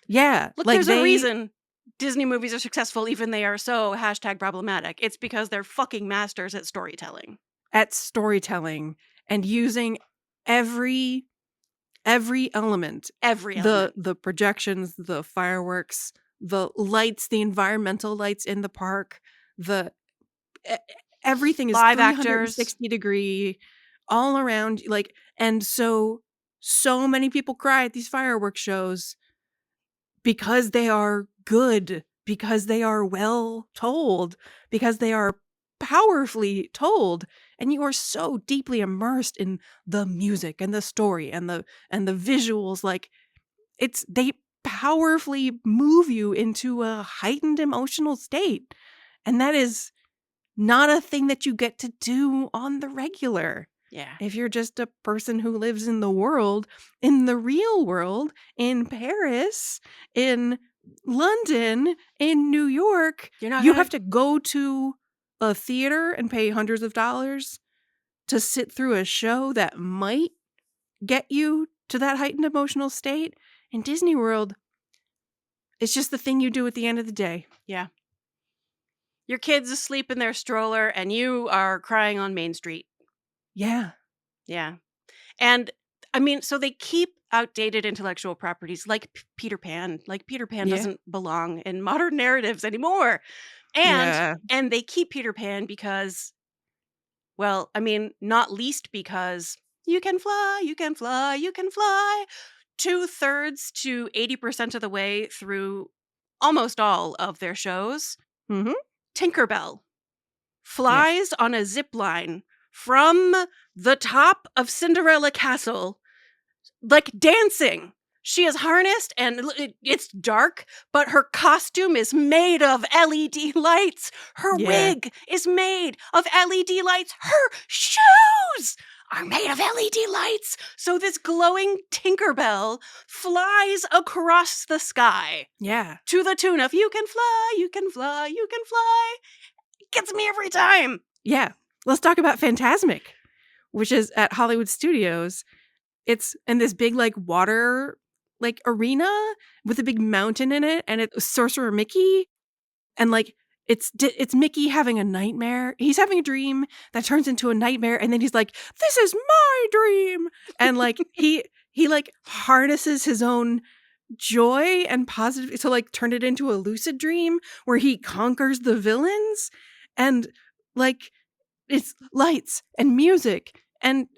Yeah. Look, Like there's a they reason Disney movies are successful, even they are so #problematic. It's because they're fucking masters at storytelling. at storytelling and using every every element, Every element. the projections, the fireworks, the lights, the environmental lights in the park, the e- everything is Live actors. 360-degree all around, like, and so many people cry at these fireworks shows because they are good, because they are well told, because they are powerfully told, and you are so deeply immersed in the music and the story and the visuals. Like, they powerfully move you into a heightened emotional state, and that is not a thing that you get to do on the regular. Yeah. If you're just a person who lives in the world, in the real world, in Paris, in London, in New York, You're not you gonna have to go to a theater and pay hundreds of dollars to sit through a show that might get you to that heightened emotional state. In Disney World, it's just the thing you do at the end of the day. Yeah. Your kid's asleep in their stroller and you are crying on Main Street. Yeah. Yeah. And I mean, so they keep outdated intellectual properties like Peter Pan. Like Peter Pan Yeah. doesn't belong in modern narratives anymore. And Yeah. and they keep Peter Pan because, well, I mean, not least because you can fly, you can fly, you can fly. 2/3 to 80% of the way through almost all of their shows, Mhm. Tinkerbell Yeah. flies on a zip line from the top of Cinderella Castle, like dancing. She is harnessed and it's dark, but her costume is made of LED lights. Her Yeah. wig is made of LED lights. Her shoes are made of LED lights. So this glowing Tinkerbell flies across the sky Yeah. to the tune of "You can fly, you can fly, you can fly." It gets me every time. Yeah. Let's talk about Fantasmic, which is at Hollywood Studios. It's in this big, like, water, like, arena with a big mountain in it, and it's Sorcerer Mickey, and, like, it's Mickey having a nightmare. He's having a dream that turns into a nightmare, and then he's like, "This is my dream!" And, like, he, like, harnesses his own joy and positive to, like, turn it into a lucid dream where he conquers the villains, and, like, it's lights and music and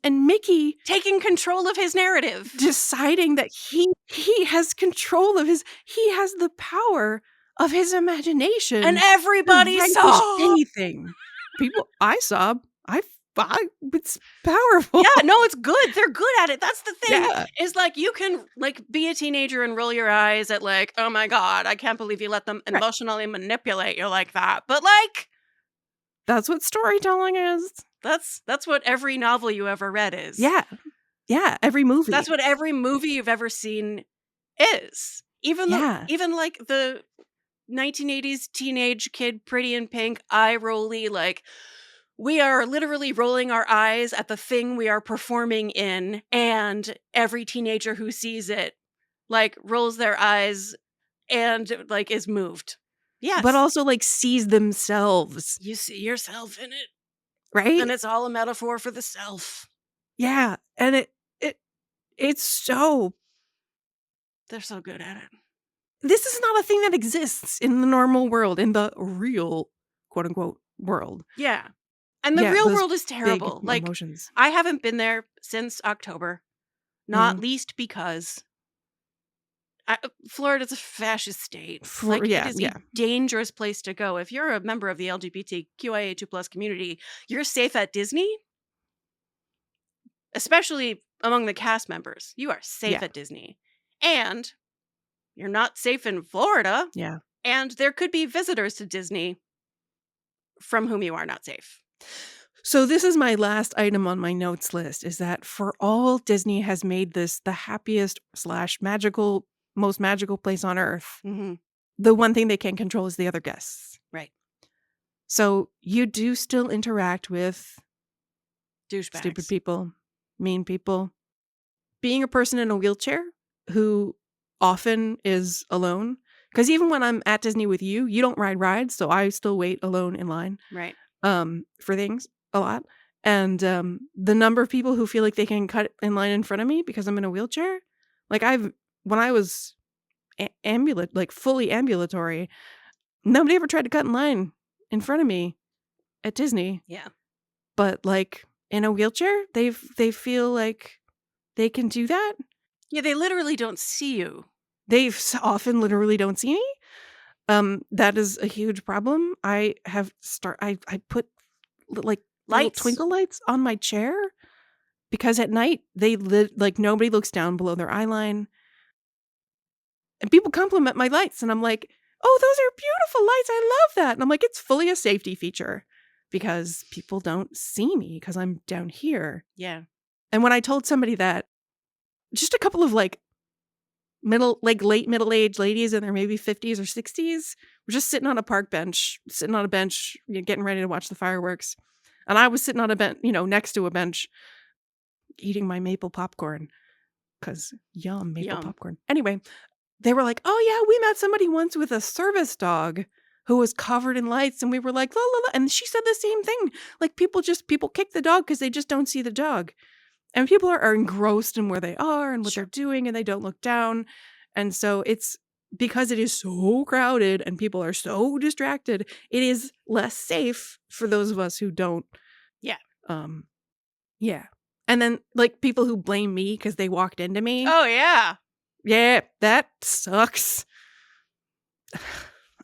Mickey Taking control of his narrative. deciding that he has control of he has the power of his And imagination to everybody vanquish saw. anything. People I saw, it's powerful. Yeah, no, it's good. They're good at it. That's the thing. Yeah. Is like you can like be a teenager and roll your eyes at like, oh my God, I can't believe you let them Right. emotionally manipulate you like that. But like That's what storytelling is. that's what every novel you ever read is. Yeah. Yeah, every movie. That's what every movie you've ever seen is. Yeah. Even like the 1980s teenage kid Pretty in Pink, eye rolly, like we are literally rolling our eyes at the thing we are performing in, and every teenager who sees it like rolls their eyes and like is moved. Yes. But also, like, sees themselves, You see yourself in it, right? and it's all a metaphor for the self. Yeah, and it's so They're so good at it. this is not a thing that exists in the normal world, in the real, quote unquote, world. Yeah. And the Yeah, real those world is big terrible. Like, emotions. I haven't been there since October, not Mhm. least because Florida's a fascist state. For Like, it yeah, is a yeah. dangerous place to go. If you're a member of the LGBTQIA2+ community, you're safe at Disney, especially among the cast members. You are safe Yeah, at Disney. And you're not safe in Florida, yeah. and there could be visitors to Disney from whom you are not safe. So this is my last item on my notes list, is that for all Disney has made this the happiest slash magical most magical place on earth, Mhm. the one thing they can't control is the other guests. Right. So you do still interact with stupid Douchebags. people, mean people. Being a person in a wheelchair who often is alone, because even when I'm at Disney with you, you don't ride rides, so I still wait alone in line Right. for things a lot. And the number of people who feel like they can cut in line in front of me because I'm in a wheelchair, like when I was like fully ambulatory, nobody ever tried to cut in line in front of me at Disney. Yeah. But like in a wheelchair, they feel like they can do that. Yeah, they literally don't see you. Often literally don't see me. That is a huge problem. I put like little Lights. twinkle lights on my chair because at night like nobody looks down below their eye line, and people compliment my lights, and I'm like, "Oh, those are beautiful lights. I love that." And I'm like, "It's fully a safety feature because people don't see me because I'm down here." Yeah. And when I told somebody that, just a couple of like late middle-aged ladies in their maybe 50s or 60s were just sitting on a park bench, sitting on a bench, getting ready to watch the fireworks. And I was sitting on a bench, next to a bench, eating my maple popcorn because yum, maple Yum. popcorn. Anyway, they were like, "Oh yeah, we met somebody once with a service dog who was covered in lights," and we were like, "La la la," and she said the same thing. Like people kick the dog because they just don't see the dog. And people are engrossed in where they are and what they're Sure. doing, and they don't look down. And so it's because it is so crowded and people are so distracted, it is less safe for those of us who don't. Yeah. Um, yeah. And then like people who blame me because they walked into me. Oh, yeah. Yeah, that sucks.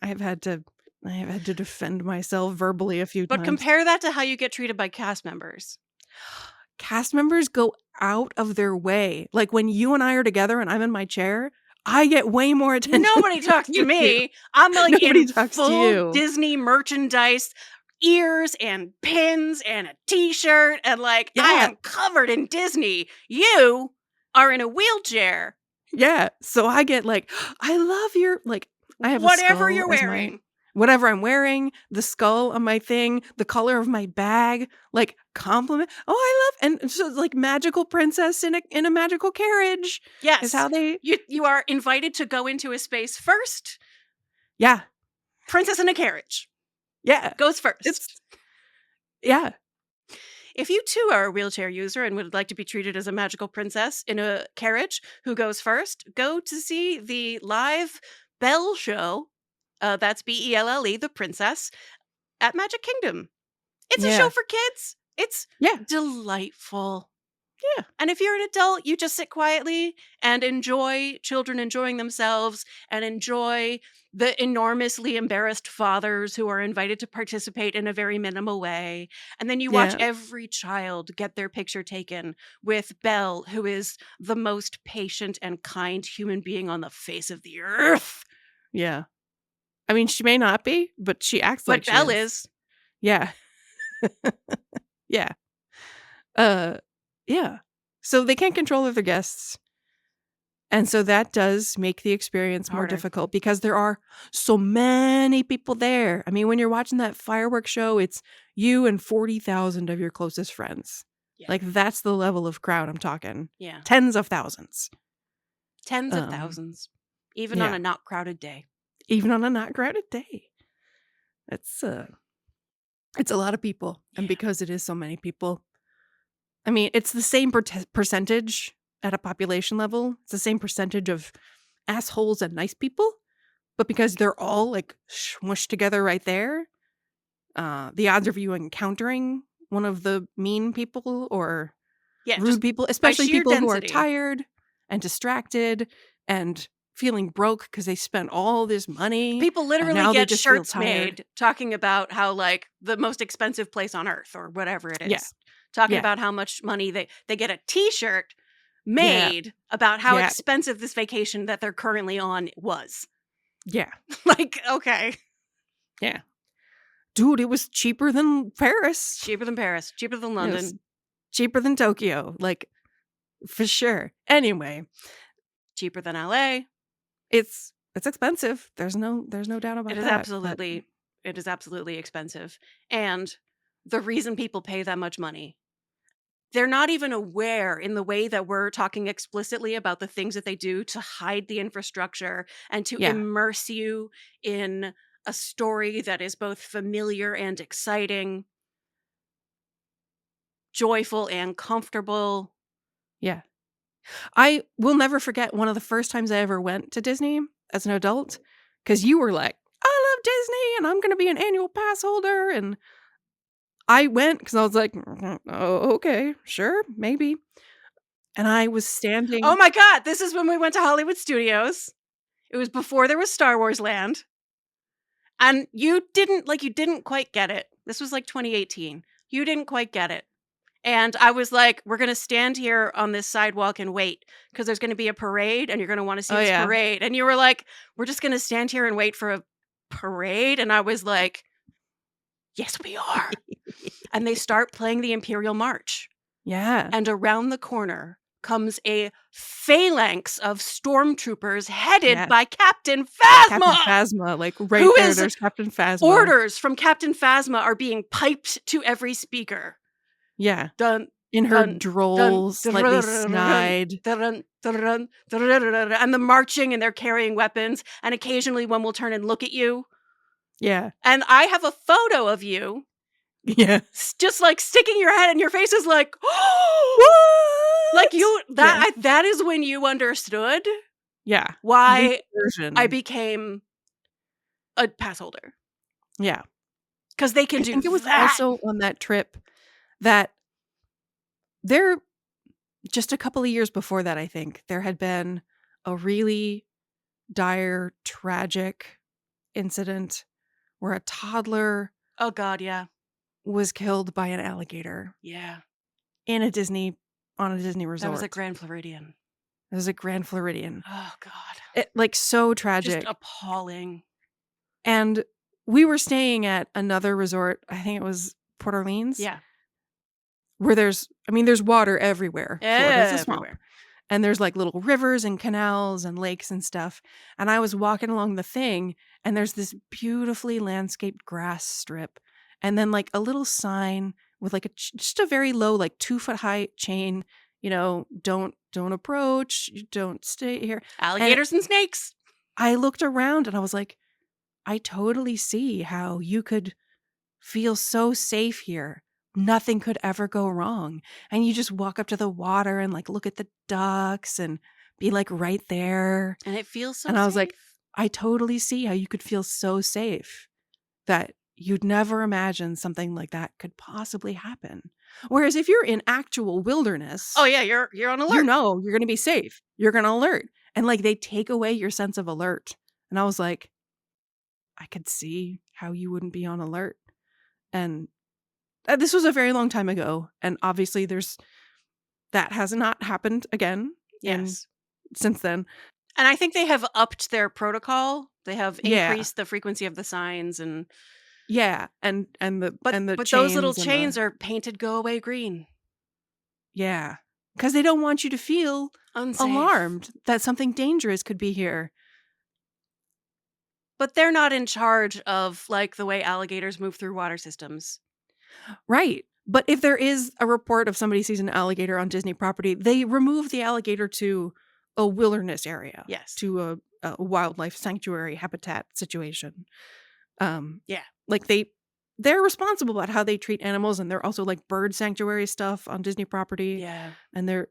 I have had to defend myself verbally a few But times. compare that to how you get treated by cast members. Cast members go out of their way. Like when you and I are together and I'm in my chair, I get way more attention Nobody than talks to you do. me. I'm like Nobody in talks to full you. Disney merchandise, ears and pins and a t-shirt, and like I Yeah. am covered in Disney. You are in a wheelchair. Yeah. So I get like, I love your, like, I have a Whatever skull you're as my, wearing. whatever I'm wearing, the skull on my thing, the color of my bag, like compliment. Oh, I love, and so like magical princess in a magical carriage is Yes. how they, You are invited to go into a space first. yeah. Princess in a carriage Yeah. goes It's, first. yeah. If you too are a wheelchair user and would like to be treated as a magical princess in a carriage who goes first, go to see the live Belle show. That's Belle, the princess, at Magic Kingdom. It's a show Yeah. for kids. It's Yeah. delightful. Yeah. And if you're an adult, you just sit quietly and enjoy children enjoying themselves and enjoy the enormously embarrassed fathers who are invited to participate in a very minimal way. And then you watch Yeah. every child get their picture taken with Belle, who is the most patient and kind human being on the face of the earth. Yeah. I mean, she may not be, but she acts like But she Belle is. is. Yeah. Yeah. Uh, yeah. So they can't control other guests. And so that does make the experience more Harder. difficult because there are so many people there. I mean, when you're watching that fireworks show, it's you and 40,000 of your closest friends. Yeah. Like that's the level of crowd I'm talking. Yeah. Tens of thousands. Tens of Um, thousands. Even on yeah. a not crowded day. Even on a not crowded day. It's a lot of people. And Yeah. because it is so many people, I mean, it's the same percentage at a population level. It's the same percentage of assholes and nice people, but because they're all like smushed together right there, the odds of you encountering one of the mean people or Yeah, rude just people, by especially sheer people who are density. tired and distracted and feeling broke because they spent all this money People and literally now they get just feel shirts tired. made talking about how, like, the most expensive place on earth or whatever it Yeah. is. Talking Yeah. about how much money they get a t-shirt Yeah. made about how Yeah. expensive this vacation that they're currently on was. Yeah. Like, okay. Yeah. Dude, it was cheaper than Paris. Cheaper than Paris, cheaper than It was London, cheaper than Tokyo, like, for sure. Anyway, cheaper than LA. it's expensive. There's no doubt It about is that, but absolutely it is absolutely expensive. And the reason people pay that much money, they're not even aware in the way that we're talking explicitly about the things that they do to hide the infrastructure and to yeah. immerse you in a story that is both familiar and exciting, joyful and comfortable. Yeah. I will never forget one of the first times I ever went to Disney as an adult, because you were like, "I love Disney, and I'm gonna be an annual pass holder," and I went because I was like, "Oh, okay, sure, maybe," and I was Oh standing. my god, this is when we went to Hollywood Studios. It was before there was Star Wars Land. And you didn't quite get it. This was like 2018. You didn't quite get it. And I was like, we're going to stand here on this sidewalk and wait because there's going to be a parade and you're going to want to see Oh, this yeah. parade. And you were like, we're just going to stand here and wait for a parade. And I was like, yes, we are. And they start playing the Imperial March. Yeah. And around the corner comes a phalanx of stormtroopers headed Yeah. by Captain Captain Phasma, Phasma, like, right who there, is there's Captain Phasma. orders from Captain Phasma are being piped to every speaker. Yeah. Dun, In her dun, dun, droll, slightly dun, snide. dun, dun, dun, and the marching, and they're carrying weapons, and occasionally one will turn and look at you. Yeah. And I have a photo of you Yeah. just like sticking your head, and your face is like, oh, like What? you. Yeah. That is when you understood Yeah. why Legal version. I became a pass holder, Yeah. because they can I do think it was that. also on that trip that there just a couple of years before that, I think, there had been a really dire, tragic incident where a toddler Oh God, yeah, was killed by an alligator yeah. in a Disney on a Disney That was at resort. Grand Floridian. It was at Grand Floridian. Oh God. It, like, so Just tragic. appalling. And we were staying at another resort, I think it was Port Orleans, Yeah. where there's water everywhere. Florida's a swamp. Everywhere. And there's, like, little rivers and canals and lakes and stuff, and I was walking along the thing, and there's this beautifully landscaped grass strip, and then, like, a little sign with, like, just a very low, like, 2-foot high chain, "Don't approach, you don't stay here," and Alligators and snakes. I looked around, and I was like, "I totally see how you could feel so safe here. Nothing could ever go wrong. And you just walk up to the water and, like, look at the ducks and be, like, right there." And it feels so And I was like, safe. "I totally see how you could feel so safe that you'd never imagine something like that could possibly happen." Whereas if you're in actual wilderness, Oh yeah, you're on you alert. know you're gonna be safe. You're gonna alert. And, like, they take away your sense of alert. And I was like, "I could see how you wouldn't be on alert." And this was a very long time ago, and obviously that has not happened again in Yes. since then. And I think they have upped their protocol. They have Yeah. increased the frequency of the signs, and Yeah, and the but those little chains and chains the are painted go away green. yeah, because they don't want you to feel Unsafe. alarmed that something dangerous could be here. But they're not in charge of, like, the way alligators move through water systems. Right. But if there is a report of somebody sees an alligator on Disney property, they remove the alligator to a wilderness area, Yes. to a wildlife sanctuary habitat situation. Yeah. Like they're responsible about how they treat animals, and they're also like bird sanctuary stuff on Disney property, Yeah. and they're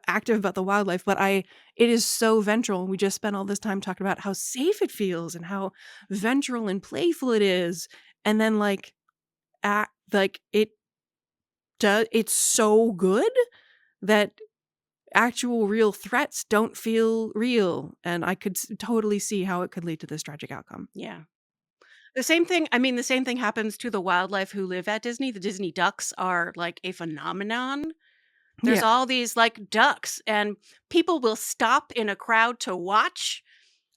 active about the wildlife. But it is so ventral, and we just spent all this time talking about how safe it feels and how ventral and playful it is, and then like like, it's so good that actual real threats don't feel real, and I could totally see how it could lead to this tragic outcome. Yeah. The same thing happens to the wildlife who live at Disney. The Disney ducks are like a phenomenon. There's Yeah, all these like ducks, and people will stop in a crowd to watch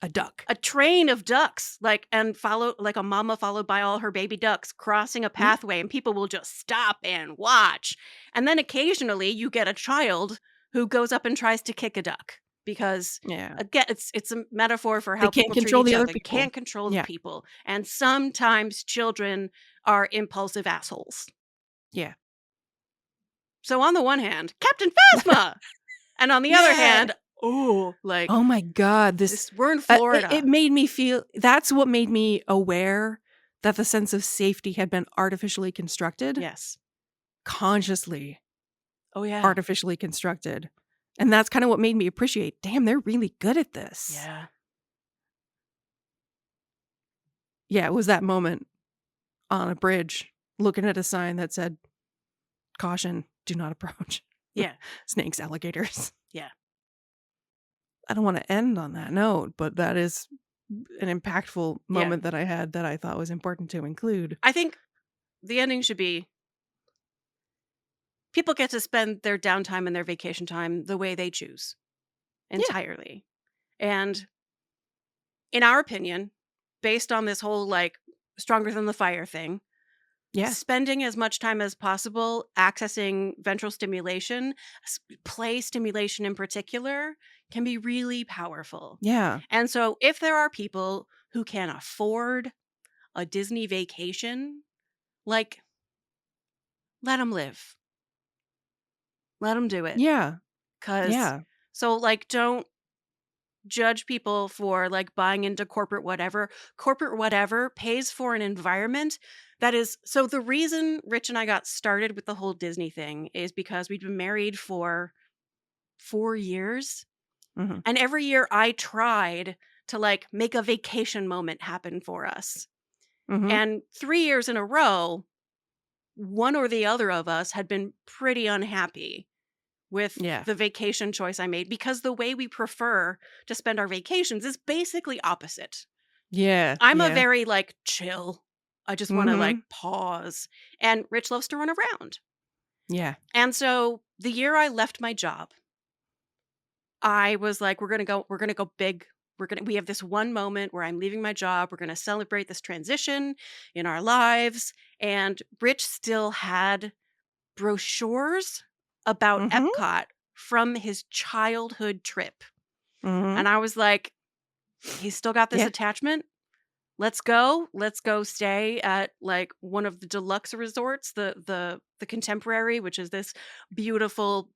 a duck. a train of ducks, like, and follow, like a mama followed by all her baby ducks crossing a Mhm. pathway, and people will just stop and watch. And then occasionally you get a child who goes up and tries to kick a duck because, Yeah. again, it's a metaphor for They how can't people treat control each the other other. They people. can't control the Yeah, people, and sometimes children are impulsive assholes. yeah. So on the one hand, Captain Phasma, and on the other Yeah! hand, oh, like, Oh my god, this, we're in it Florida. made me feel that's what made me aware that the sense of safety had been artificially constructed, Yes. consciously Oh yeah. artificially constructed, and that's kinda what made me appreciate, "Damn, they're really good at this." Yeah. Yeah, it was that moment on a bridge, looking at a sign that said, "Caution, do not approach. Yeah. Snakes, alligators." Yeah. I don't wanna end on that note, but that is an impactful Yeah. moment that I had that I thought was important to include. I think the ending should be people get to spend their downtime and their vacation time the way they choose Yeah, entirely. And in our opinion, based on this whole like stronger than the fire thing, yeah, spending as much time as possible accessing ventral stimulation, play stimulation in particular, can be really powerful. yeah, And so if there are people who can afford a Disney vacation, like, let them live. Let them do it. yeah, 'Cause yeah. so, like, don't judge people for, like, buying into corporate whatever. Corporate whatever pays for an environment that is so the reason Rich and I got started with the whole Disney thing is because we'd been married for 4 years, Mhm, and every year I tried to, like, make a vacation moment happen for us. mhm. And 3 years in a row, one or the other of us had been pretty unhappy with Yeah, the vacation choice I made because the way we prefer to spend our vacations is basically opposite. yeah, I'm a yeah. very like chill. I just want to like Mhm, pause. And Rich loves to run around. yeah, And so the year I left my job, I was like, we're gonna go big. We have this one moment where I'm leaving my job. We're gonna celebrate this transition in our lives. And Rich still had brochures about mhm, Epcot from his childhood trip. mhm. And I was like, he's still got this Yeah, attachment. Let's go. Let's go stay at like one of the deluxe resorts, the Contemporary, which is this beautiful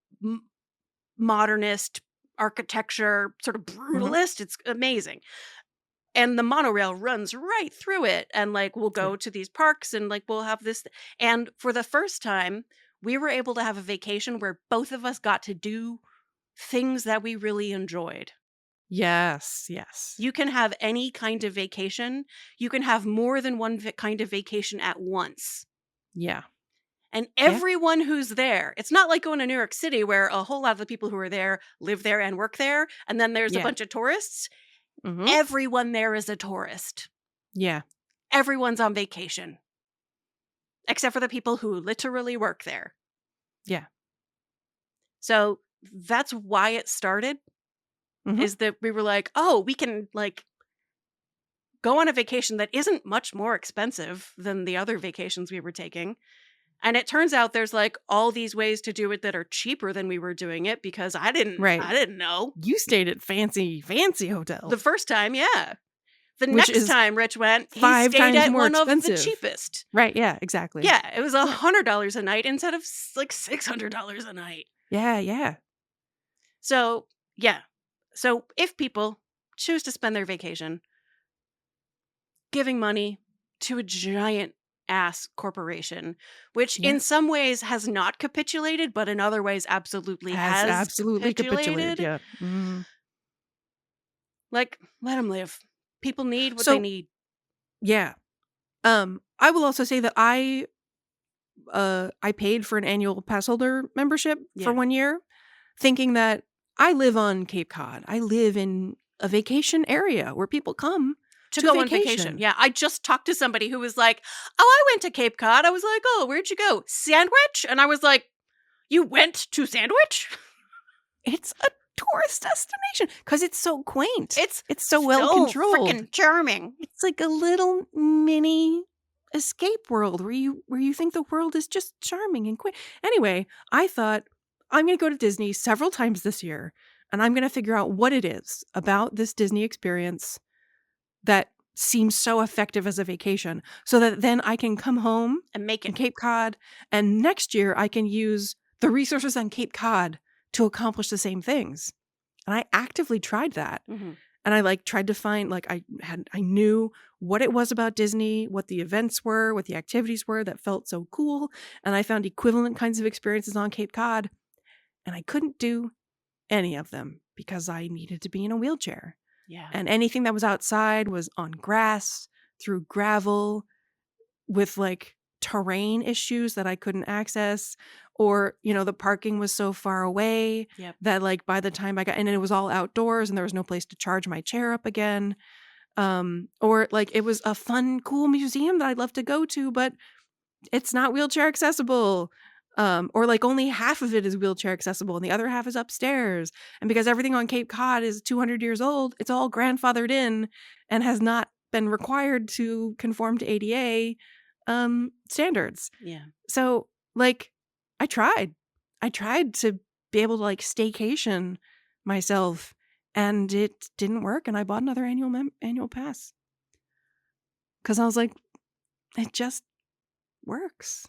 modernist architecture, sort of mhm, brutalist. It's amazing. And the monorail runs right through it, and like we'll yeah. go to these parks and like we'll have this, and for the first time we were able to have a vacation where both of us got to do things that we really enjoyed. Yes, yes. You can have any kind of vacation. You can have more than one kind of vacation at once. Yeah, And yeah, everyone who's there, it's not like going to New York City where a whole lot of the people who are there live there and work there. And then there's a yeah, bunch of tourists. mhm, Everyone there is a tourist. yeah, Everyone's on vacation, except for the people who literally work there. yeah, So that's why it started, mhm, is that we were like, oh, we can like go on a vacation that isn't much more expensive than the other vacations we were taking. And it turns out there's like all these ways to do it that are cheaper than we were doing it because I didn't right. I didn't know. You stayed at fancy, fancy The hotels, first time, yeah. The which next is time Rich went, he 5 stayed times at more one of the expensive. cheapest. Right, yeah, exactly. Yeah, it was Yeah. $100 a night instead of like $600 a night. Yeah, yeah. So, yeah. So, if people choose to spend their vacation giving money to a giant ass corporation, which Yeah. in some ways has not capitulated, but in other ways absolutely Has has absolutely capitulated, capitulated, yeah. Mhm. like, let them live. People need what they So need. yeah. I will also say that I I paid for an annual pass holder membership for Yeah. 1 year, thinking that I live on Cape Cod. I live in a vacation area where people come To to go on vacation. vacation. Yeah, I just talked to somebody who was like, "Oh, I went to Cape Cod." I was like, "Oh, where'd you go? Sandwich?" And I was like, "You went to Sandwich?" It's a tourist destination because it's so quaint. It's It's so well so controlled. freaking charming. It's like a little mini escape world where you think the world is just charming and quaint. Anyway, I thought I'm going to go to Disney several times this year, and I'm going to figure out what it is about this Disney experience that seems so effective as a vacation, so that then I can come home And make in it. Cape Cod, and next year I can use the resources on Cape Cod to accomplish the same things. And I actively tried that. Mhm. And I like tried to find, like, I knew what it was about Disney, what the events were, what the activities were that felt so cool. And I found equivalent kinds of experiences on Cape Cod, and I couldn't do any of them because I needed to be in a wheelchair. Yeah. And anything that was outside was on grass, through gravel, with like terrain issues that I couldn't access, or, the parking was so far away Yep. that, like, by the time I got, and it was all outdoors and there was no place to charge my chair up again. Or like it was a fun, cool museum that I'd love to go to, but it's not wheelchair accessible. Or like only half of it is wheelchair accessible and the other half is upstairs. And because everything on Cape Cod is 200 years old, it's all grandfathered in and has not been required to conform to ADA standards. Yeah. So, like, I tried. I tried to be able to like staycation myself, and it didn't work. And I bought another annual pass because I was like, it just works.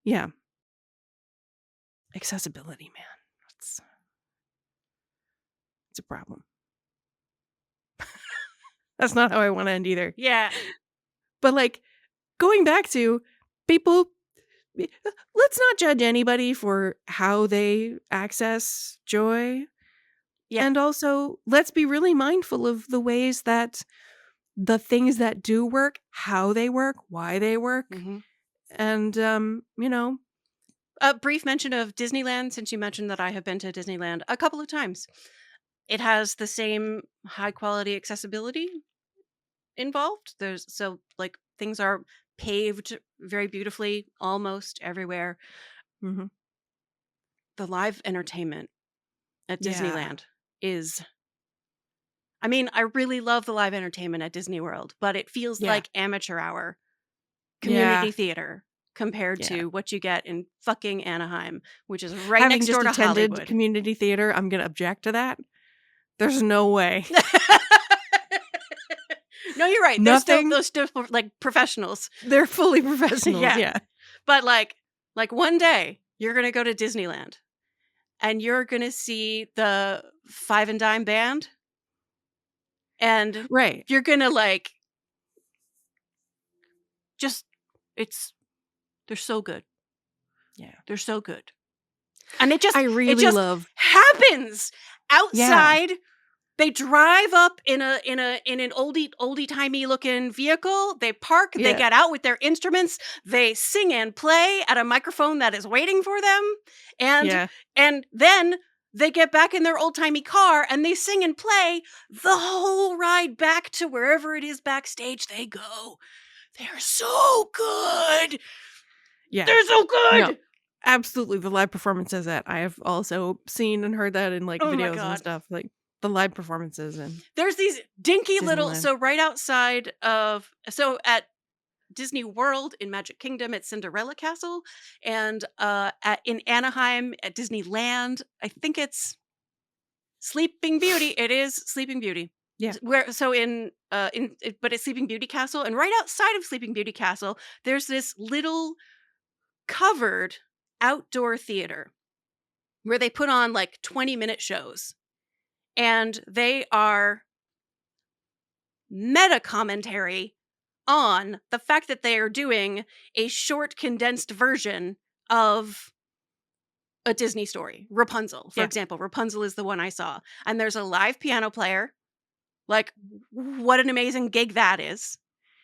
Yeah. Accessibility, man. It's a problem. That's not how I want to end either. Yeah. But like going back to people, let's not judge anybody for how they access joy. Yeah. And also, let's be really mindful of the ways that the things that do work, how they work, why they work. Mhm. And, A brief mention of Disneyland, since you mentioned that I have been to Disneyland a couple of times. It has the same high quality accessibility involved. Like things are paved very beautifully almost everywhere. mhm. The live entertainment at Yeah. Disneyland is, I mean, I really love the live entertainment at Disney World, but it feels Yeah. like amateur hour Yeah. community theater compared Yeah. to what you get in fucking Anaheim, which is right Having next just door to attended Hollywood. community theater, I'm going to object to that. There's no way. No, you're right. Nothing. Those still like professionals. They're fully professionals. Yeah. Yeah. But like one day you're gonna go to Disneyland and you're gonna see the Five and Dime band, and Right. you're gonna like just they're so good. Yeah. They're so good. And it I really just love. happens Yeah. outside. They drive up in an oldie timey looking vehicle. They park. They Yeah. get out with their instruments. They sing and play at a microphone that is waiting for them, Yeah. and then they get back in their old timey car and they sing and play the whole ride back to wherever it is backstage they go. They're so good. Yeah. They're so good. No, absolutely. The live performances that I have also seen and heard that in like Oh my videos God. and stuff. Like the live performances and There's these dinky little, Disneyland. so right outside of, so at Disney World in Magic Kingdom at Cinderella Castle, and in Anaheim at Disneyland, I think it's Sleeping Beauty. It is Sleeping Beauty. Yeah. But it's Sleeping Beauty Castle, and right outside of Sleeping Beauty Castle, there's this little covered outdoor theater where they put on like 20-minute shows, and they are meta commentary on the fact that they are doing a short condensed version of a Disney story. Rapunzel, for Yeah. example. Rapunzel is the one I saw. And there's a live piano player. Like, what an amazing gig that is.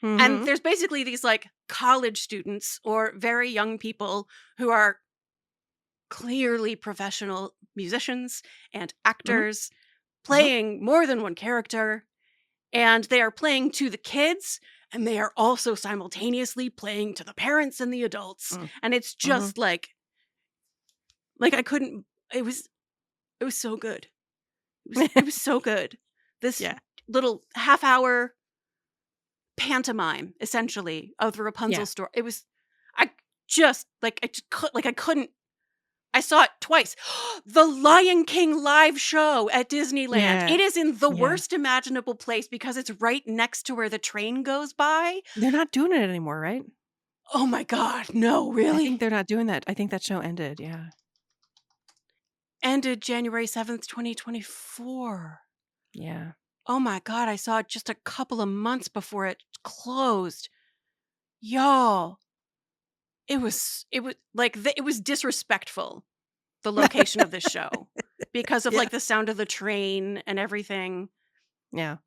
And Mhm. there's basically these like college students or very young people who are clearly professional musicians and Mhm. actors Mhm. playing more than one character, and they are playing to the kids, and they are also simultaneously playing to the parents and the adults, Mm. and it's Mhm. just I couldn't. It was so good. It was so good. This Yeah. little half hour pantomime essentially of the Rapunzel Yeah. story. It was I just I couldn't. I saw it twice. The Lion King live show at Disneyland. Yeah. It is in the Yeah. worst imaginable place because it's right next to where the train goes by. They're not doing it anymore, right? Oh my god, no, I think really? they're not doing that. I think that show ended, yeah. Ended January 7th, 2024. Yeah. Oh my god, I saw it just a couple of months before it closed. Y'all, it was disrespectful, the location of this show, because of Yeah. like the sound of the train and everything. Yeah.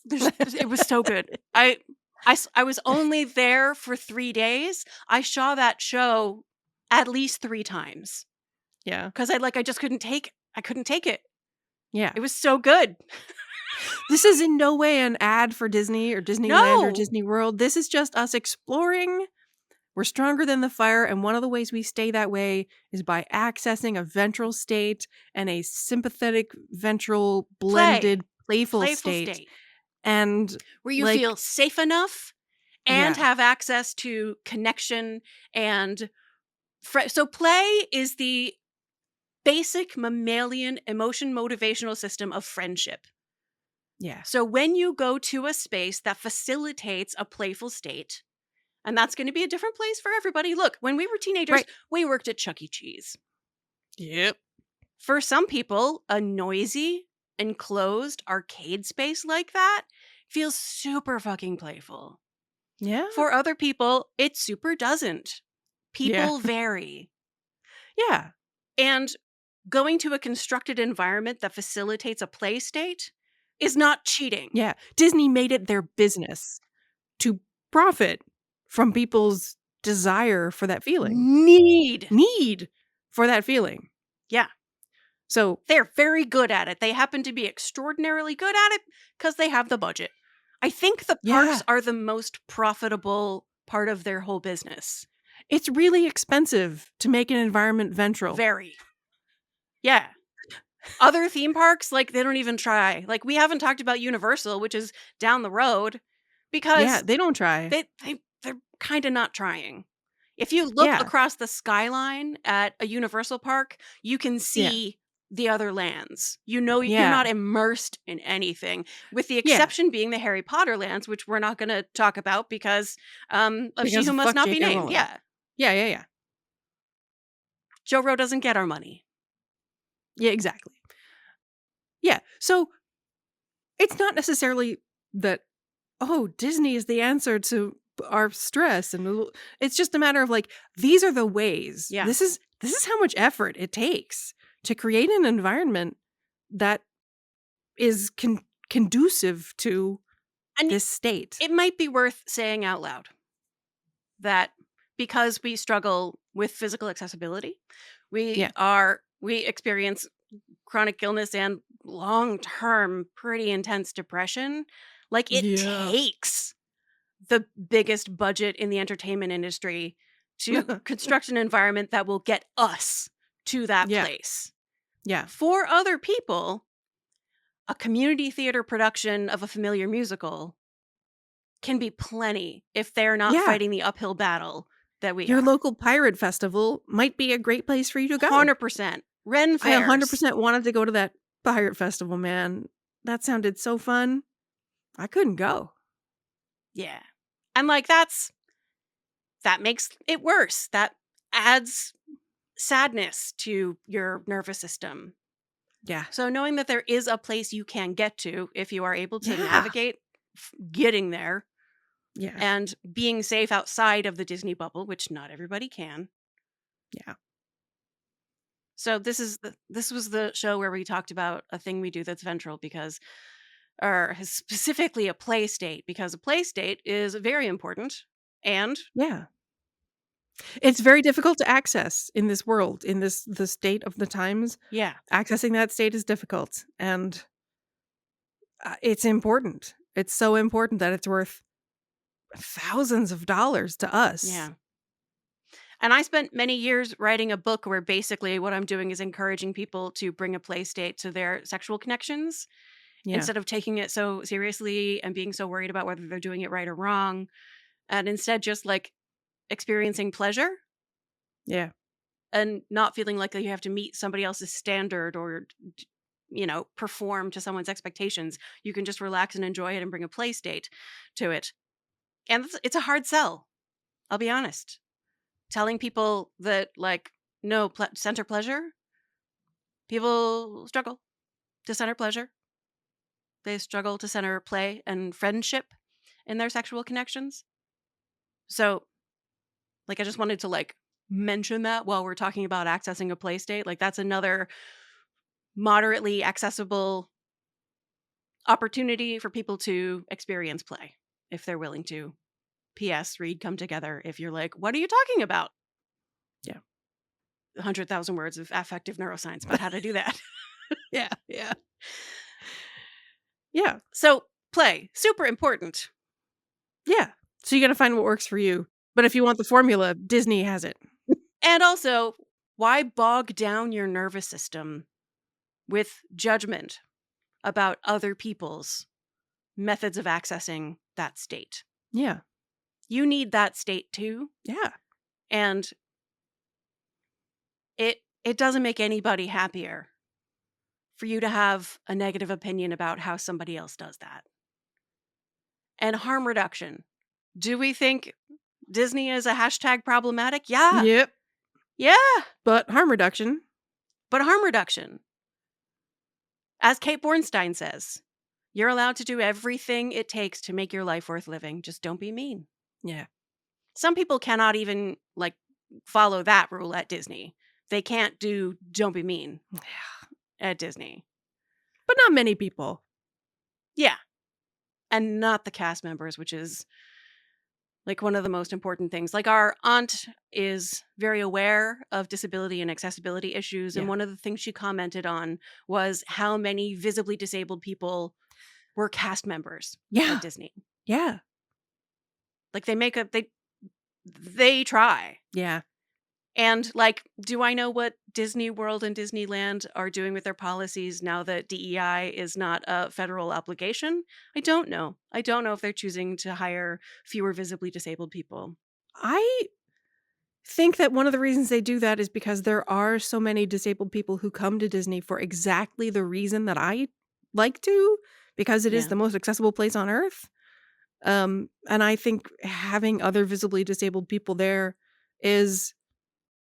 It was so good. I was only there for 3 days. I saw that show at least 3 times Yeah. 'cause I just I couldn't take it. Yeah. It was so good. This is in no way an ad for Disney or Disneyland or No! Disney World. This is just us exploring. We're stronger than the fire, and one of the ways we stay that way is by accessing a ventral state and a sympathetic ventral Play. blended playful Playful state. state And where you feel like, safe enough and yeah. have access to connection and so play is the basic mammalian emotion motivational system of friendship. Yeah. So when you go to a space that facilitates a playful state, and that's going to be a different place for everybody. Look, when we were teenagers, Right. we worked at Chuck E. Cheese. Yep. For some people, a noisy, enclosed arcade space like that feels super fucking playful. Yeah. For other people, it super doesn't. Yeah. People vary. Yeah. And going to a constructed environment that facilitates a play state is not cheating. Yeah. Disney made it their business to profit from people's desire for that feeling, Need. need for that feeling. Yeah. So, They're very good at it. They happen to be extraordinarily good at it because they have the budget. I think the parks yeah, are the most profitable part of their whole business. it's really expensive to make an environment ventral. Very. Yeah. Other theme parks, like, they don't even try. Like, we haven't talked about Universal, which is down the road, Yeah, because they don't try. they're kinda not trying. If you look Yeah, across the skyline at a Universal park, you can yeah, see the other lands. You know you're yeah, not immersed in anything, with the yeah, exception being the Harry Potter lands, which we're not gonna talk about because, of She because Who Must fuck Not Be J.K. Named. Rowling. Yeah. Yeah, yeah, yeah. Joe doesn't get our money. Yeah, exactly. Yeah, so it's not necessarily that, "Oh, Disney is the answer to our stress," and it's just a matter of, like, these are the ways. Yeah. This is how much effort it takes to create an environment that is conducive to And this state. it might be worth saying out loud that because we struggle with physical accessibility, Yeah. we experience chronic illness and long-term pretty intense depression. Like, it Yeah. takes the biggest budget in the entertainment industry to construct an environment that will get us to that Yeah. place. Yeah. For other people, a community theater production of a familiar musical can be plenty if they're not Yeah. fighting the uphill battle that we Your are. local pirate festival might be a great place for you to go. 100%. Ren I fairs. 100% wanted to go to that pirate festival, man. That sounded so fun. I couldn't go. Yeah. And like that makes it worse. That adds sadness to your nervous system. Yeah. So knowing that there is a place you can get to if you are able to Yeah. navigate getting there Yeah. and being safe outside of the Disney bubble, which not everybody can. Yeah. So this was the show where we talked about a thing we do that's ventral because or specifically a play state, because a play state is very important. And Yeah. It's very difficult to access in this world, in the state of the times. yeah, Accessing that state is difficult, and, it's important. It's so important that it's worth thousands of dollars to us. yeah. And I spent many years writing a book where basically what I'm doing is encouraging people to bring a play state to their sexual connections Yeah. instead of taking it so seriously and being so worried about whether they're doing it right or wrong. And instead, just like experiencing pleasure Yeah. and not feeling like you have to meet somebody else's standard or, perform to someone's expectations. You can just relax and enjoy it and bring a play state to it. And it's a hard sell. I'll be honest. Telling people that, like, no, center pleasure, people struggle to center pleasure. They struggle to center play and friendship in their sexual connections. So, like, I just wanted to, like, mention that while we're talking about accessing a play state. Like, that's another moderately accessible opportunity for people to experience play if they're willing to. P.S. Read Come Together if you're like, what are you talking about? Yeah. 100,000 words of affective neuroscience about how to do that. Yeah. Yeah. Yeah. So, play, super important. Yeah. So you gotta find what works for you. But if you want the formula, Disney has it. And also, why bog down your nervous system with judgment about other people's methods of accessing that state? Yeah. You need that state too. Yeah. And it doesn't make anybody happier for you to have a negative opinion about how somebody else does that. And harm reduction. Do we think Disney is a hashtag problematic? Yeah. Yep. Yeah. But harm reduction. But harm reduction. As Kate Bornstein says, you're allowed to do everything it takes to make your life worth living. Just don't be mean. Yeah. Some people cannot even, like, follow that rule at Disney. They can't do don't be mean at Disney. But not many people. Yeah. And not the cast members, which is, like, one of the most important things. Like, our aunt is very aware of disability and accessibility issues. And Yeah. one of the things she commented on was how many visibly disabled people were cast members Yeah. at Disney. Yeah. Like, they try. Yeah. And, like, do I know what Disney World and Disneyland are doing with their policies now that DEI is not a federal obligation? I don't know. I don't know if they're choosing to hire fewer visibly disabled people. I think that one of the reasons they do that is because there are so many disabled people who come to Disney for exactly the reason that I like to, because it is Yeah. the most accessible place on earth. And I think having other visibly disabled people there is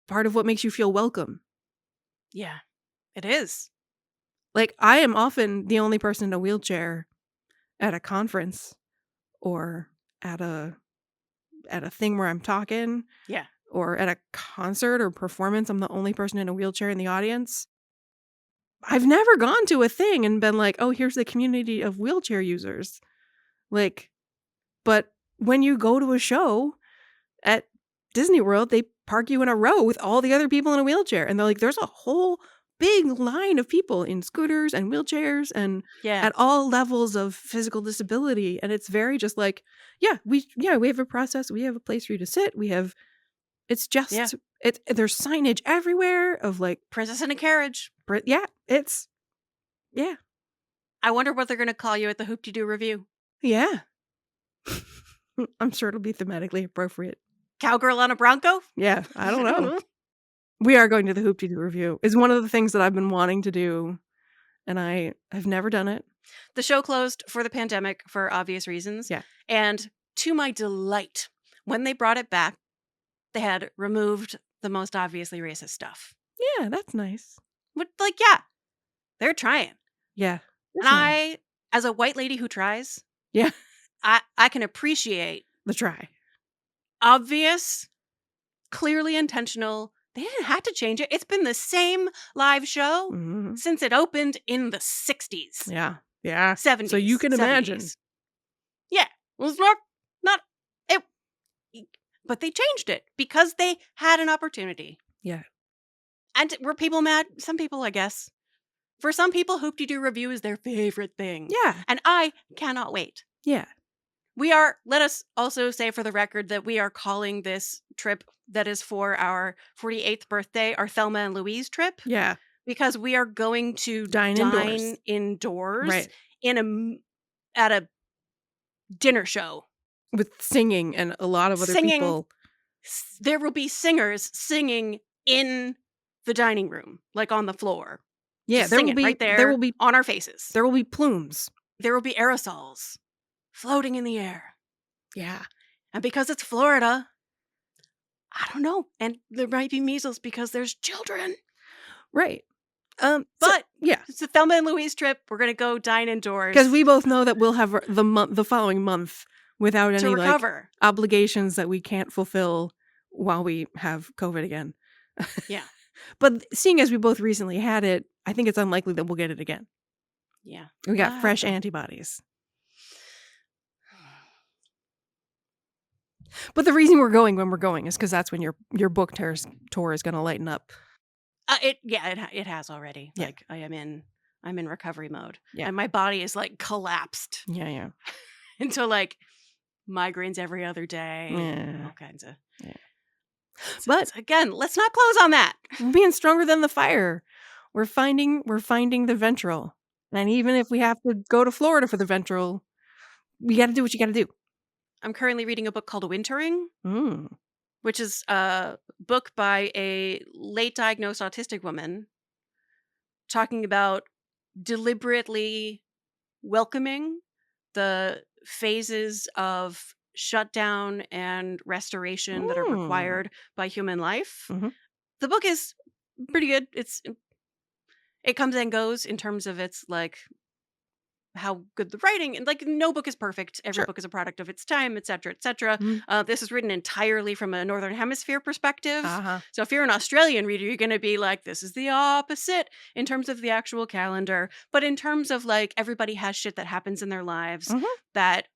part of what makes you feel welcome. Yeah, it is. Like, I am often the only person in a wheelchair at a conference or at a thing where I'm talking. Yeah. Or at a concert or performance, I'm the only person in a wheelchair in the audience. I've never gone to a thing and been like, "Oh, here's the community of wheelchair users." Like, but when you go to a show at Disney World, they park you in a row with all the other people in a wheelchair. And they're like, there's a whole big line of people in scooters and wheelchairs and Yeah. at all levels of physical disability. And it's very just like, we have a process. We have a place for you to sit. It's just, Yeah. there's signage everywhere of like, Princess in a carriage. yeah. I wonder what they're going to call you at the Hoop-de-Doo review. Yeah. I'm sure it'll be thematically appropriate. Cowgirl on a Bronco? Yeah, I don't know. We are going to the Hoop-de-Doo review. It's one of the things that I've been wanting to do, and I have never done it. The show closed for the pandemic for obvious reasons. Yeah. And to my delight, when they brought it back, they had removed the most obviously racist stuff. Yeah, that's nice. But, like, yeah, they're trying. Yeah. And I, as a white lady who tries, Yeah. I can appreciate The try. obvious, clearly intentional. They didn't have to change it. It's been the same live show Mhm. since it opened in the 60s. Yeah. Yeah. So you 70s, can imagine. 70s. Yeah. It was not it, but they changed it because they had an opportunity. Yeah. And were people mad? Some people, I guess. For some people, Hoop-de-Doo Review is their favorite thing. Yeah. And I cannot wait. Yeah. Let us also say for the record that we are calling this trip that is for our 48th birthday our Thelma and Louise trip. Yeah. Because we are going to Dine indoors. indoors Right. at a dinner show. With singing and a lot of other Singing. people. There will be singers singing in the dining room, like on the floor. Yeah, Just singing right there on our faces. There will be plumes. There will be aerosols floating in the air. Yeah. And because it's Florida, I don't know. And there might be measles because there's children. Right. But yeah, it's a Thelma and Louise trip. We're gonna go dine indoors because we both know that we'll have the following month without to any recover. obligations that we can't fulfill while we have COVID again. Yeah. But seeing as we both recently had it, I think it's unlikely that we'll get it again. Yeah. We got fresh antibodies. But the reason we're going when we're going is because that's when your book tour is going to lighten up. It has already. Yeah. Like I'm in recovery mode. Yeah. And my body is like collapsed. Yeah. Into like migraines every other day. Yeah. All kinds of. Yeah. But again, let's not close on that. We're being stronger than the fire. We're finding the ventral. And even if we have to go to Florida for the ventral, we got to do what you got to do. I'm currently reading a book called Wintering. Mm. Which is a book by a late diagnosed autistic woman talking about deliberately welcoming the phases of shutdown and restoration that are required by human life. Mm-hmm. The book is pretty good. It comes and goes in terms of its like how good the writing, and like no book is perfect. Every book is a product of its time, etc., etc. This is written entirely from a Northern Hemisphere perspective. So if you're an Australian reader, you're going to be like, this is the opposite in terms of the actual calendar. But in terms of like everybody has shit that happens in their lives that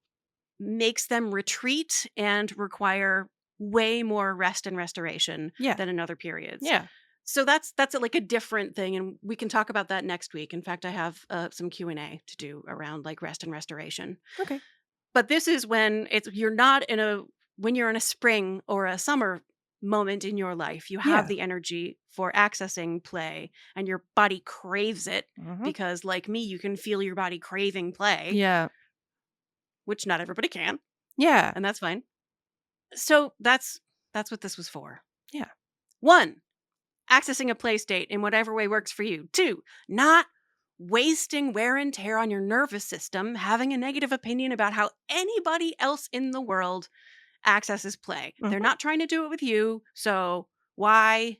makes them retreat and require way more rest and restoration than in other periods. Yeah. So that's like a different thing, and we can talk about that next week. In fact, I have some Q&A to do around like rest and restoration. Okay. But this is when when you're in a spring or a summer moment in your life, you have the energy for accessing play, and your body craves it because, like me, you can feel your body craving play. Yeah. Which not everybody can. Yeah. And that's fine. So that's what this was for. Yeah. 1, accessing a play state in whatever way works for you. 2, not wasting wear and tear on your nervous system, having a negative opinion about how anybody else in the world accesses play. They're not trying to do it with you, so why?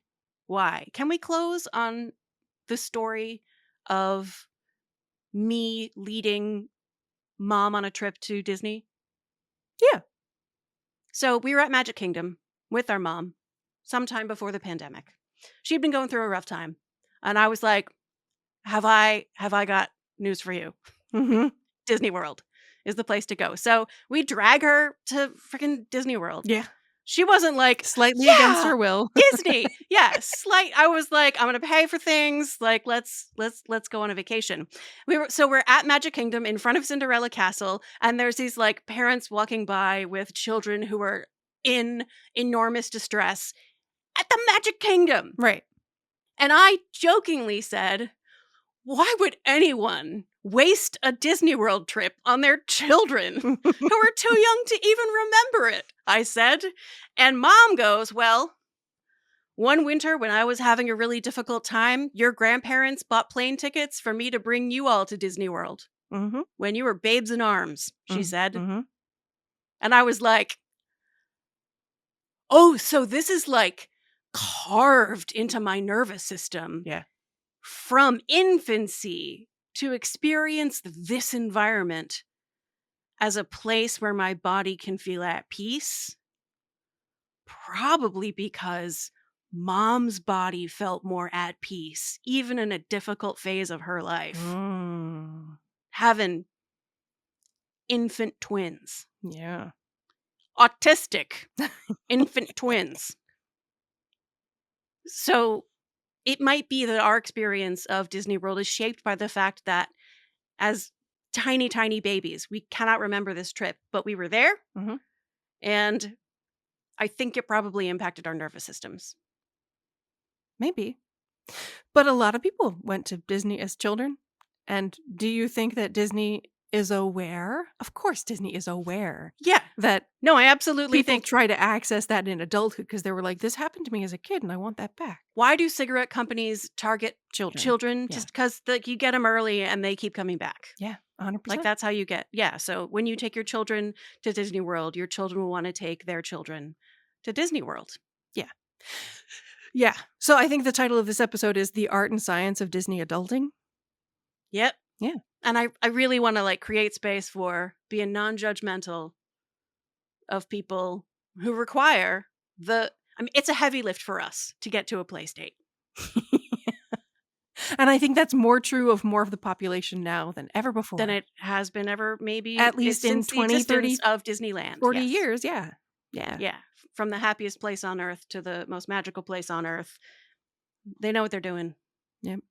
Can we close on the story of me leading Mom on a trip to Disney? Yeah. So we were at Magic Kingdom with our mom sometime before the pandemic. She'd been going through a rough time. And I was like, have I got news for you? Disney World is the place to go. So we drag her to freaking Disney World. Yeah. She wasn't like slightly against her will. Disney. Yeah. I was like, I'm going to pay for things. Like, let's go on a vacation. We're at Magic Kingdom in front of Cinderella Castle. And there's these like parents walking by with children who are in enormous distress at the Magic Kingdom. Right. And I jokingly said, why would anyone waste a Disney World trip on their children who are too young to even remember it? I said. And Mom goes, well, one winter when I was having a really difficult time, your grandparents bought plane tickets for me to bring you all to Disney World when you were babes in arms, she said. And I was like, oh, so this is like carved into my nervous system. Yeah. From infancy to experience this environment as a place where my body can feel at peace, probably because Mom's body felt more at peace, even in a difficult phase of her life. having infant twins. Yeah. Autistic infant twins. So it might be that our experience of Disney World is shaped by the fact that as tiny, tiny babies, we cannot remember this trip, but we were there. Mhm. And I think it probably impacted our nervous systems. Maybe. But a lot of people went to Disney as children. And do you think that Disney is aware? Of course, Disney is aware Yeah. that No, I absolutely people think. try to access that in adulthood because they were like, this happened to me as a kid and I want that back. Why do cigarette companies target children? Yeah. Just because you get them early and they keep coming back. Yeah, 100%. Like, that's how you get. Yeah. So when you take your children to Disney World, your children will want to take their children to Disney World. Yeah. Yeah. So I think the title of this episode is The Art and Science of Disney Adulting. Yep. Yeah. And I really want to create space for being non-judgmental of people who require it's a heavy lift for us to get to a play state. And I think that's more true of more of the population now than ever before. Than it has been ever, maybe at least in since 20, the 30, of Disneyland. 40 yes. years. Yeah. Yeah. Yeah. From the happiest place on earth to the most magical place on earth. They know what they're doing. Yep.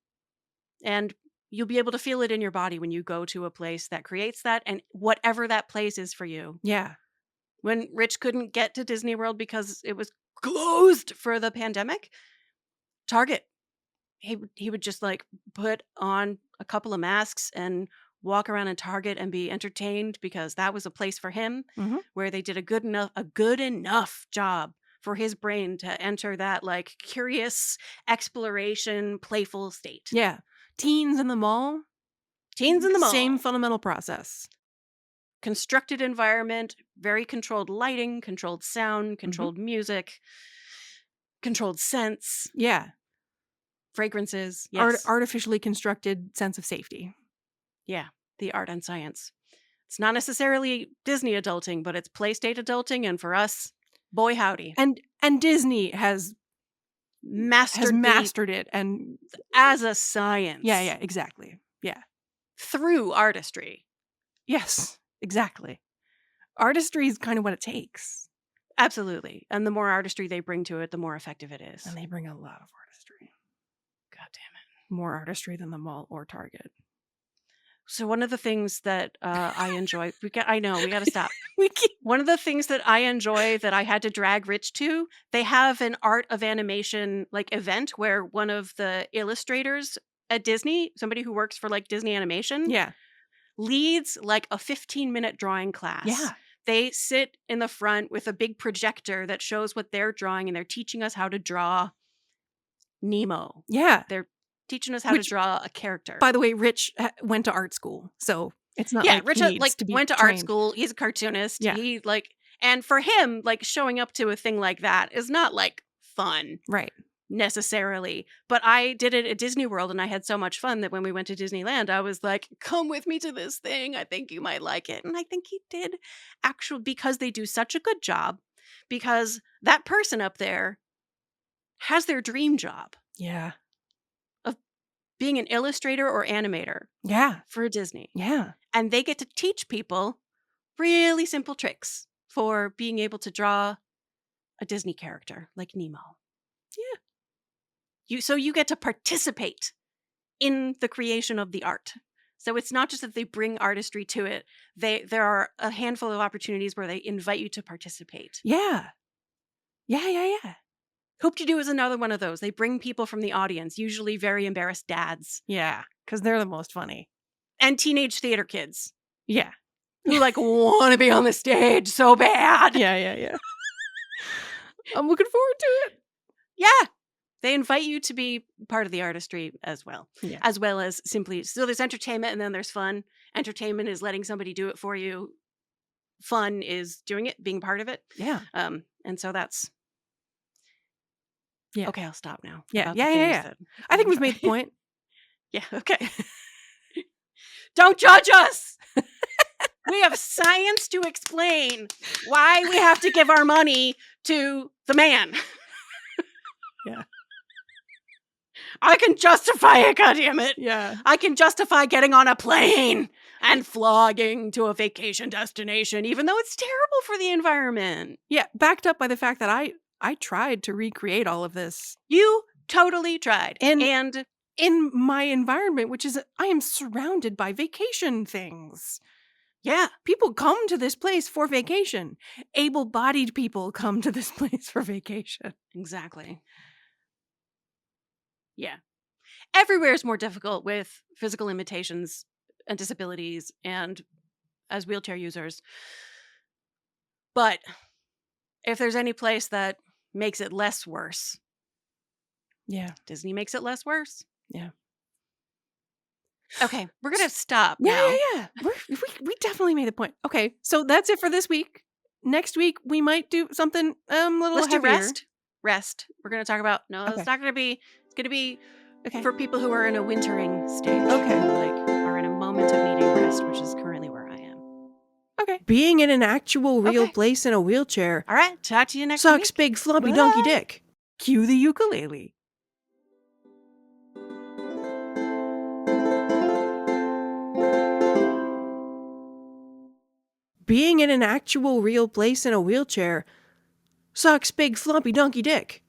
And you'll be able to feel it in your body when you go to a place that creates that, and whatever that place is for you. Yeah. When Rich couldn't get to Disney World because it was closed for the pandemic, Target. He would just put on a couple of masks and walk around in Target and be entertained because that was a place for him where they did a good enough job for his brain to enter that curious exploration, playful state. Yeah. Teens in the mall. Same fundamental process. Constructed environment, very controlled lighting, controlled sound, controlled music, controlled scents. Yeah. Fragrances. Yes. Artificially constructed sense of safety. Yeah. The art and science. It's not necessarily Disney adulting, but it's play state adulting. And for us, boy howdy. And Disney has mastered it and as a science. Yeah, exactly. Yeah. Through artistry. Yes, exactly. Artistry is kind of what it takes. Absolutely. And the more artistry they bring to it, the more effective it is. And they bring a lot of artistry. God damn it. More artistry than the mall or Target. So one of the things that I enjoy, I know, we got to stop. We keep One of the things that I enjoy that I had to drag Rich to, they have an art of animation event where one of the illustrators at Disney, somebody who works for Disney Animation, leads a 15-minute drawing class. Yeah. They sit in the front with a big projector that shows what they're drawing, and they're teaching us how to draw Nemo. Yeah. They're teaching us how to draw a character. By the way, Rich went to art school, so it's not Rich he needs to be went to trained. art school. He's a cartoonist. Yeah. He and for him, showing up to a thing like that is not fun. Right. Necessarily. But I did it at Disney World and I had so much fun that when we went to Disneyland, I was like, come with me to this thing. I think you might like it. And I think he did actually, because they do such a good job, because that person up there has their dream job. Yeah. Of being an illustrator or animator. Yeah. For Disney. Yeah. And they get to teach people really simple tricks for being able to draw a Disney character like Nemo. Yeah. So you get to participate in the creation of the art. So it's not just that they bring artistry to it. There are a handful of opportunities where they invite you to participate. Yeah. Yeah. Hope to Do is another one of those. They bring people from the audience, usually very embarrassed dads. Yeah, because they're the most funny. And teenage theater kids. Yeah. Who want to be on the stage so bad. Yeah. I'm looking forward to it. Yeah. They invite you to be part of the artistry as well. Yeah. As well as simply, so there's entertainment and then there's fun. Entertainment is letting somebody do it for you. Fun is doing it, being part of it. Yeah. And so that's... Yeah. Okay, I'll stop now. Yeah. I think we've made the point. Yeah, okay. Don't judge us! We have science to explain why we have to give our money to the man. Yeah. I can justify it, goddammit. Yeah. I can justify getting on a plane. and flogging to a vacation destination, even though it's terrible for the environment. Yeah, backed up by the fact that I tried to recreate all of this. You totally tried. And And in my environment, which is I am surrounded by vacation things. yeah, People come to this place for vacation. Able-bodied people come to this place for vacation. exactly. Yeah. Everywhere is more difficult with physical limitations and disabilities and as wheelchair users. But if there's any place that makes it less worse, Yeah. Disney makes it less worse. Yeah. Okay, we're going to stop Yeah, now. yeah. We definitely made the point. Okay, so that's it for this week. Next week we might do something little Let's do heavier. rest. We're going to talk about Okay. it's not going to be it's going to be Okay. for people who are in a wintering stage. Okay. Who, like are in a moment of needing rest, which is currently where I am. Okay. Being in an actual real Okay. place in a wheelchair All right, talk to you next sucks week. big floppy donkey Bye. dick. Cue the ukulele. Being in an actual real place in a wheelchair sucks big floppy donkey dick.